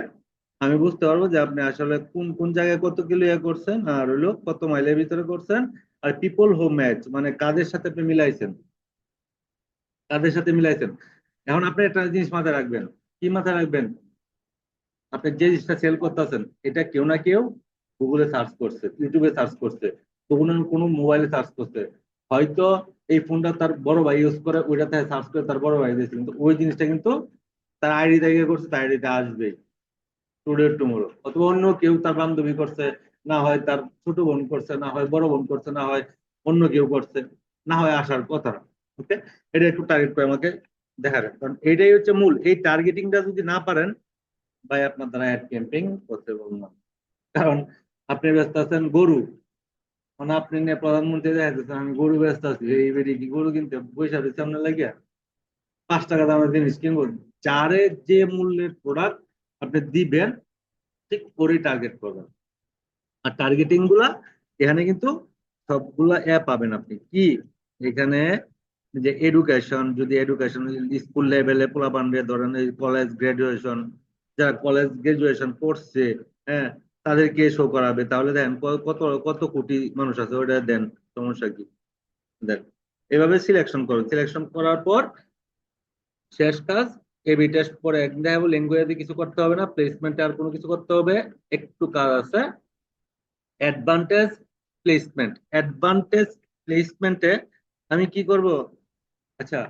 আমি বুঝতে পারবো যে আপনি আসলে কোন কোন জায়গায় কত কিলো ইয়ে করছেন, আর হলো কত মাইলের ভিতরে করছেন, আর পিপল হু ম্যাচ মানে কাদের সাথে আপনি মিলাইছেন, কাদের সাথে মিলাইছেন। এখন আপনি একটা জিনিস মাথায় রাখবেন, কি মাথায় রাখবেন, আপনি যে জিনিসটা সেল করতেছেন এটা কেউ না কেউ গুগলে সার্চ করছে, ইউটিউবে সার্চ করছে, কোনো কোনো মোবাইলে সার্চ করছে, হয়তো এই ফোনটা তার বড় ভাই ইউজ করে, ওইটাতে সার্চ করে তার বড় ভাই দিয়েছে, কিন্তু ওই জিনিসটা কিন্তু তার আইডি থেকে করছে, তার আইডিতে আসবেই টুডে টুমোরো। অথবা অন্য কেউ তার বান্ধবী করছে, না হয় তার ছোট বোন করছে, না হয় বড় বোন করছে, না হয় অন্য কেউ করছে, না হয় আসার কথা না। ওকে, এটা একটু টার্গেট করে আমাকে দেখাবেন, কারণ এটাই হচ্ছে মূল। এই টার্গেটিংটা যদি না পারেন ভাই, আপনার দ্বারা অ্যাড ক্যাম্পেইন পসিবল না। কারণ আপনি ব্যস্ত আছেন গরু, মানে আপনি নিয়ে প্রধানমন্ত্রী দেখা যাচ্ছেন আমি গরু ব্যস্ত আছি, এই বেরি কি গরু কিনতে পয়সা দিচ্ছে আপনার লাগিয়া, 5 টাকা দামের জিনিস কিনবো। যারে যে মূল্যের প্রোডাক্ট আপনি দিবেন, ঠিক করে টার্গেট করবেন। আর টার্গেটিং গুলা এখানে কিন্তু সবগুলা অ্যাপ পাবেন আপনি কি, এখানে যে এডুকেশন, যদি এডুকেশন স্কুল লেভেলে পোলাপানরে ধরেন, এই কলেজ গ্রাজুয়েশন, যারা কলেজ গ্রাজুয়েশন করছে, হ্যাঁ, তাদেরকে শো করাবে, তাহলে দেন কত কত কোটি মানুষ আছে, ওটা দেন, সমস্যা কি, দেন। এভাবে সিলেকশন করুন, সিলেকশন করার পর শেষ কাজ এবি টেস্ট পরে একদিন দেখাবো, ল্যাঙ্গুয়েজে কিছু করতে হবে না, প্লেসমেন্টে আর কোনো কিছু করতে হবে, একটু কাজ আছে, অ্যাডভান্টেজ প্লেসমেন্ট। অ্যাডভান্টেজ প্লেসমেন্টে আমি কি করব, আচ্ছা,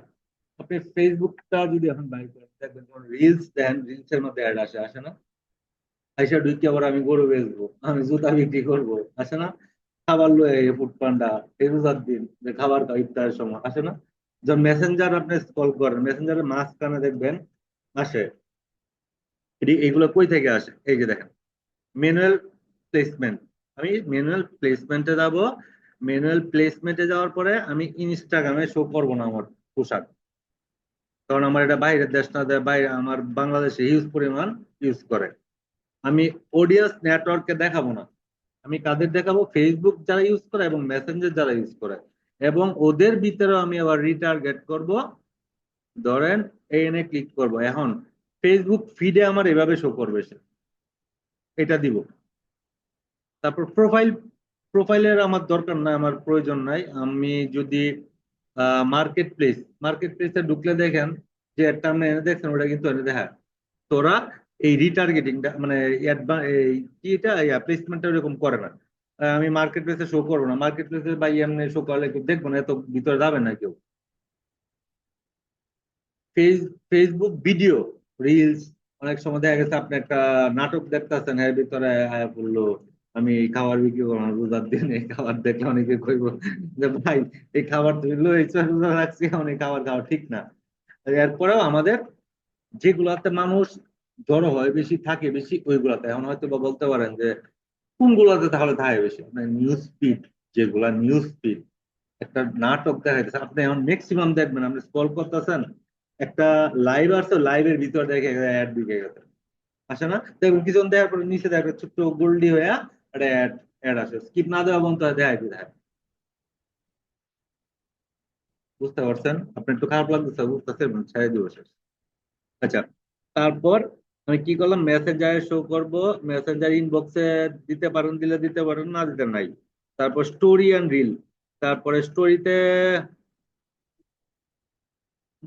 আপনি ফেসবুকটা যদি এখন বাইর করেন, দেখবেন কোন রিলস দেন, রিলস এর মধ্যে অ্যাড আসে, আসে না? আইসা ঢুকি আবার আমি গরু বেচবো, আমি জুতা বিক্রি করবো, আসে না? খাবার লয়ে ফুড পান্ডা, এই রোজার দিন যে খাবার খাও ইফতারের সময়, আসে না? যখন মেসেঞ্জার আপনি স্ক্রল করেন, মেসেঞ্জারের মাঝখানে দেখবেন আসে। এগুলো কই থেকে আসে, এই যে দেখেন, ম্যানুয়াল প্লেসমেন্ট। আমি ম্যানুয়াল প্লেসমেন্টে যাব, ম্যানুয়াল প্লেসমেন্টে যাওয়ার পরে আমি ইনস্টাগ্রামে শো করবো না আমার পোশাক, কারণ আমার এটা বাইরের দেশ না, বাইরে আমার বাংলাদেশে হিউজ পরিমাণ ইউজ করে। আমি অডিয়েন্স নেটওয়ার্ককে দেখাবো না, আমি কাদের দেখাবো, ফেসবুক যারা ইউজ করে এবং মেসেঞ্জার যারা ইউজ করে, এবং ওদের ভিতরে আমি আবার রিটার্গেট করব। ধরেন এই এনে ক্লিক করব, এখন ফেসবুক ফিডে আমার এভাবে শো করবে সে, এটা দিব। তারপর প্রোফাইল, প্রোফাইলের আমার দরকার নাই, আমার প্রয়োজন নাই। আমি যদি মার্কেট প্লেস, মার্কেট প্লেসে ঢুকলে দেখেন যে একটা আপনি এনে দেখছেন, ওটা কিন্তু এনে দেখা তোরা এই রিটার্গেটিংটা মানে এই কি এটা প্লেসমেন্টটা এরকম করে না। আমি মার্কেট প্লেসে শো করবো না, মার্কেট প্লেসে বা এমনি শো করলে কেউ দেখবো না, এত ভিতরে যাবে না কেউ। ফেসবুক ভিডিও, রিলস, অনেক সময় দেখা গেছে আপনি একটা নাটক দেখতেছেন, এর ভিতরে আয়া পড়লো আমি এই খাবার বিক্রি করবো না, রোজার দিন এই খাবার দেখলে অনেকে কইব যে ভাই এই খাবার তুমি লইছো, রোজা রাখছি, এখন এই খাবার খাওয়া ঠিক না। এরপরেও আমাদের যেগুলাতে মানুষ জড়ো হয় বেশি, থাকে বেশি, ওইগুলাতে এখন হয়তো বা বলতে পারেন যে কোনগুলাতে তাহলে থাকে বেশি, মানে নিউজ ফিড, যেগুলা নিউজ ফিড, একটা নাটক দেখাইতেছে, আপনি এখন ম্যাক্সিমাম দেখবেন, আপনি স্ক্রল করতেছেন, একটা লাইভ আসছে, লাইভের ভিতর দেখে অ্যাড ঢুকে গেছে, আসে না? দেখবেন কিছুক্ষণ দেখার পরে নিচে দেখবেন ছোট্ট গোল্ডি হয়ে একটা অ্যাড অ্যাড আসে, স্কিপ না দেওয়া পর্যন্ত দেখাইতে থাকে। বুঝতে পারছেন? আপনি একটু খারাপ লাগতেছে, বুঝতেছেন, ছেড়ে দিব শেষ। আচ্ছা, তারপর আমি কি করলাম, মেসেঞ্জারে শো করব, মেসেঞ্জার ইনবক্সে দিতে পারেন, দিলে দিতে পারেন, না দিতে নাই। তারপর স্টোরি অ্যান্ড রিল, তারপরে স্টোরিতে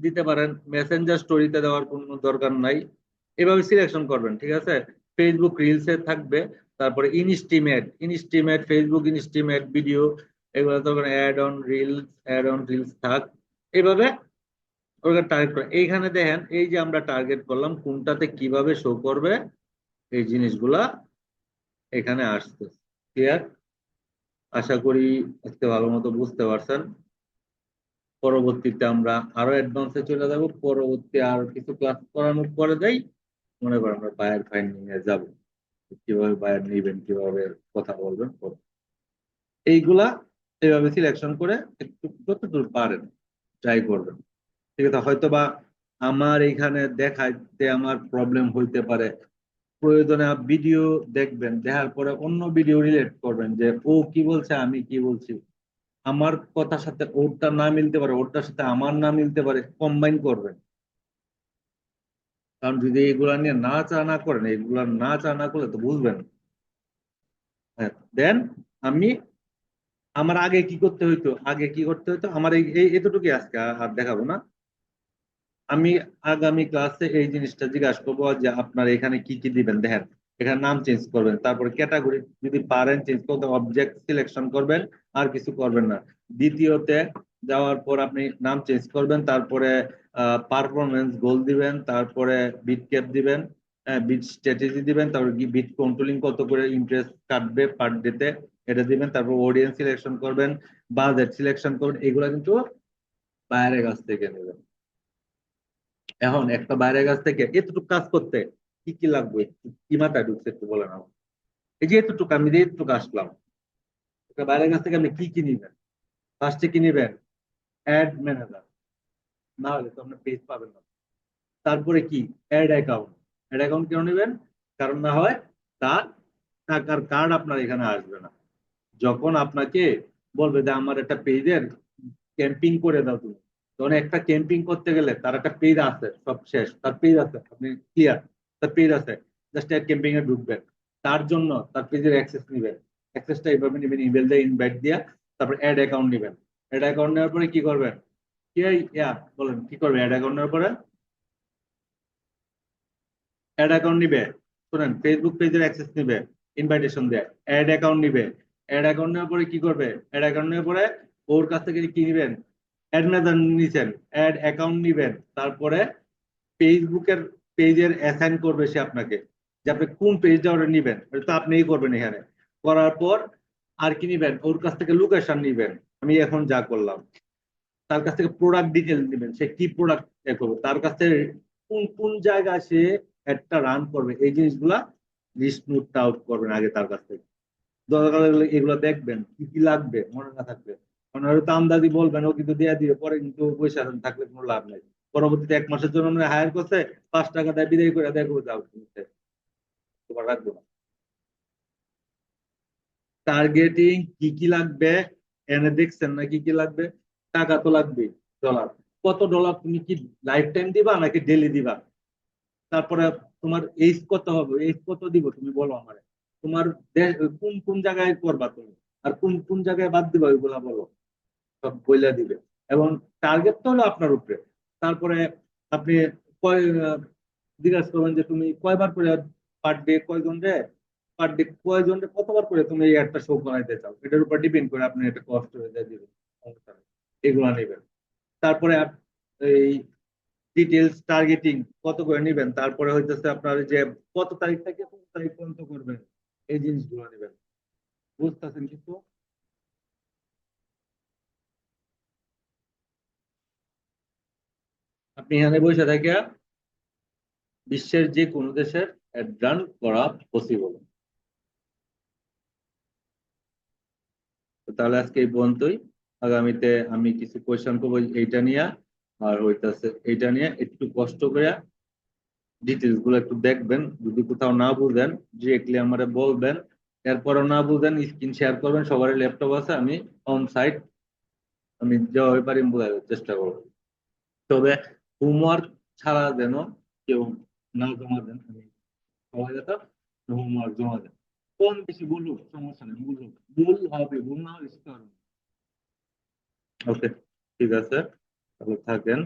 দিতে পারেন, মেসেঞ্জার স্টোরিতে দেওয়ার কোনো দরকার নাই। এভাবে সিলেকশন করবেন, ঠিক আছে। ফেসবুক রিলসে থাকবে, তারপরে ইনস্টিমেট ফেসবুক ইনস্টিমেট ভিডিও, এগুলো তো অ্যাড অন রিলস থাক। এইভাবে ওরা টার্গেট করে। এইখানে দেখেন, এই যে আমরা টার্গেট করলাম কোনটাতে কিভাবে শো করবে, এই জিনিসগুলা এখানে আসছে। ক্লিয়ার? আশা করি আজকে ভালো মতো বুঝতে পারছেন। পরবর্তীতে আমরা আরো অ্যাডভান্সে চলে যাব, পরবর্তী আর কিছু ক্লাস করানোর পরে যাই মনে করেন আমরা বায়ার ফাইন্ডিং এ যাব, কিভাবে বায়ার নিবেন, কিভাবে কথা বলবেন। এইগুলা এইভাবে সিলেকশন করে একটু যতদূর পারেন ট্রাই করবেন, ঠিক আছে। হয়তো বা আমার এখানে দেখাইতে আমার প্রবলেম হইতে পারে, প্রয়োজনে ভিডিও দেখবেন, দেখার পরে অন্য ভিডিও রিলেট করবেন যে ও কি বলছে আমি কি বলছি, আমার কথার সাথে ওরটা না মিলতে পারে, ওরটার সাথে আমার না মিলতে পারে, কম্বাইন করবেন। কারণ যদি এগুলা নিয়ে না করেন, এগুলা না করলে তো বুঝবেন। হ্যাঁ, দেন আমি আমার আগে কি করতে হইতো আমার এতটুকুই আজকে আর দেখাবো না। আমি আগামী ক্লাসে এই জিনিসটা জিজ্ঞাসা করবো যে আপনার এখানে কি কি দিবেন। দেখেন, এখানে নাম চেঞ্জ করবেন, তারপরে ক্যাটাগরি যদি পারেন চেঞ্জ করতে অবজেক্ট সিলেকশন করবেন, আর কিছু করবেন না। দ্বিতীয়তে যাওয়ার পর আপনি নাম চেঞ্জ করবেন, তারপরে পারফরমেন্স গোল দিবেন, তারপরে বিট ক্যাপ দিবেন, বিট স্ট্র্যাটেজি দিবেন, তারপরে বিট কন্ট্রোলিং কত করে ইন্টারেস্ট কাটবে পার ডেতে এটা দিবেন, তারপর অডিয়েন্স সিলেকশন করবেন, বাজেট সিলেকশন করবেন। এগুলো কিন্তু বাইরের কাছ থেকে নেবেন। এখন একটা বাইরের কাছ থেকে এতটুকু কাজ করতে কি কি লাগবে, কি মাথায় ঢুকছে একটু বলেন আমার। এই যে এতটুকু আমি যে এতটুকু আসলাম, একটা বাইরের কাছ থেকে আপনি কি কি নিবেন? ফার্স্টে কি নিবেন? অ্যাড ম্যানেজার, না হলে তো আপনি পেজ পাবেন না। তারপরে কি? Add account. অ্যাড অ্যাকাউন্ট কেন নেবেন? কারণ না হয় তার টাকার কার্ড আপনার এখানে আসবে না। যখন আপনাকে বলবে যে আমার একটা পেজের ক্যাম্পিং করে দাও তুমি, তখন একটা ক্যাম্পিং করতে গেলে তার একটা পেজ আছে, সব শেষ, তার পেজ আছে, আপনি ক্লিয়ার, তার পেজ আছে, জাস্ট এক ক্যাম্পিং এ ঢুকবেন। তার জন্য তার পেজের অ্যাক্সেস নিবেন, অ্যাক্সেসটা এইভাবে নিবেন, ইমেল দিয়ে ইনভাইট দিয়া, তারপর অ্যাড অ্যাকাউন্ট নিবেন। অ্যাড অ্যাকাউন্ট নেওয়ার পরে কি করবেন? কি বলেন কি করবেন অ্যাড অ্যাকাউন্ট নেওয়ার পরে? অ্যাড অ্যাকাউন্ট নিবে, শুনেন, ফেসবুক পেজের অ্যাক্সেস নিবে, ইনভাইটেশন দেয়, অ্যাড অ্যাকাউন্ট নিবে। অ্যাড অ্যাকাউন্ট নেওয়ার পরে কি করবে? অ্যাড অ্যাকাউন্ট নেওয়ার পরে ওর কাছ থেকে কি নিবেন? অ্যাড ম্যানেজার নিছেন, অ্যাড অ্যাকাউন্ট নিবেন, তারপরে ফেসবুকের পেজের অ্যাসাইন করবে সে আপনাকে, যে আপনি কোন পেজটা ওটা নিবেন, এটা তো আপনিই করবেন এখানে। করার পর আর কি নিবেন? ওর কাছ থেকে লোকেশন নিবেন, আমি এখন যা করলাম। তার কাছ থেকে প্রোডাক্ট ডিটেল দিবেন, সে কি প্রোডাক্ট করবে, তার কাছ থেকে কোন কোন জায়গায় সে একটা রান করবে, এই জিনিসগুলা লিস্ট নোট আউট করবেন আগে তার কাছ থেকে। দরকার হলে এগুলো দেখবেন কি কি লাগবে, মনে না থাকবে। কারণ হয়তো আন্দাজি বলবেন, ও কিন্তু দিয়ে দিবে, পরে কিন্তু পয়সা থাকলে কোনো লাভ নাই। পরবর্তীতে 1 মাসের জন্য আমরা হায়ার করছে, 5 টাকা দেয় বিদায় করে দেখো যাও তোমার রাখবো না। টার্গেটিং কি কি লাগবে এনে দেখছেন না? কি কি লাগবে? টাকা তো লাগবেই, ডলার। কত ডলার তুমি কি লাইফ টাইম দিবা নাকি ডেলি দিবা? তারপরে তোমার এইজ কত হবে, এইজ কত দিব তুমি বলো আমারে। তোমার কোন কোন জায়গায় করবা তুমি, আর কোন কোন জায়গায় বাদ দিবা ওইগুলা বলো, সব বইলা দিবে। এবং টার্গেট তো হলো আপনার উপরে। তারপরে আপনি কয় জিজ্ঞাসা করবেন যে তুমি কয়বার করে পার ডে, কয়জন রে পার ডে, কয়জন রে কতবার করে তুমি এই একটা শো করাইতে চাও, এটার উপর ডিপেন্ড করে আপনি একটা কষ্ট হয়ে যায় দিবেন। সমস্যা নেই, এগুলা নেবেন। তারপরে এই ডিটেলস টার্গেটিং কত করে নেবেন, তারপরে হইতেছে আপনার যে কত তারিখ থেকে কোন তারিখ পর্যন্ত করবেন, এই জিনিসগুলো নেবেন। বুঝতেছেন কিছু? আপনি এখানে বসে থেকে বিশ্বের যে কোনো দেশের অ্যাড রান করা পসিবল। তাহলে আজকে এই পর্যন্তই। আগামীতে আমি কিছু কোয়েশ্চেন করবো এইটা নিয়ে, আর হইতাছে এইটা নিয়ে একটু কষ্ট করে ডিটেলস গুলো একটু দেখবেন। যদি কোথাও না বুঝেন ডিরেক্টলি আমারে বলবেন, এরপরও না বুঝেন স্ক্রিন শেয়ার করবেন, সবার ল্যাপটপ আছে, আমি অন সাইট আমি যেভাবে পারি বোঝার চেষ্টা করবো। তবে হোমওয়ার্ক ছাড়া যেন কেউ না জমা দেন, আমি সবাই যেন হোমওয়ার্ক জমা দেন। কম বেশি বলুক সমস্যা নেই, বলুক, ভুল হবে, ভুল না হলে শিখতে পারবেন। ওকে, ঠিক আছে, তাহলে থাকেন।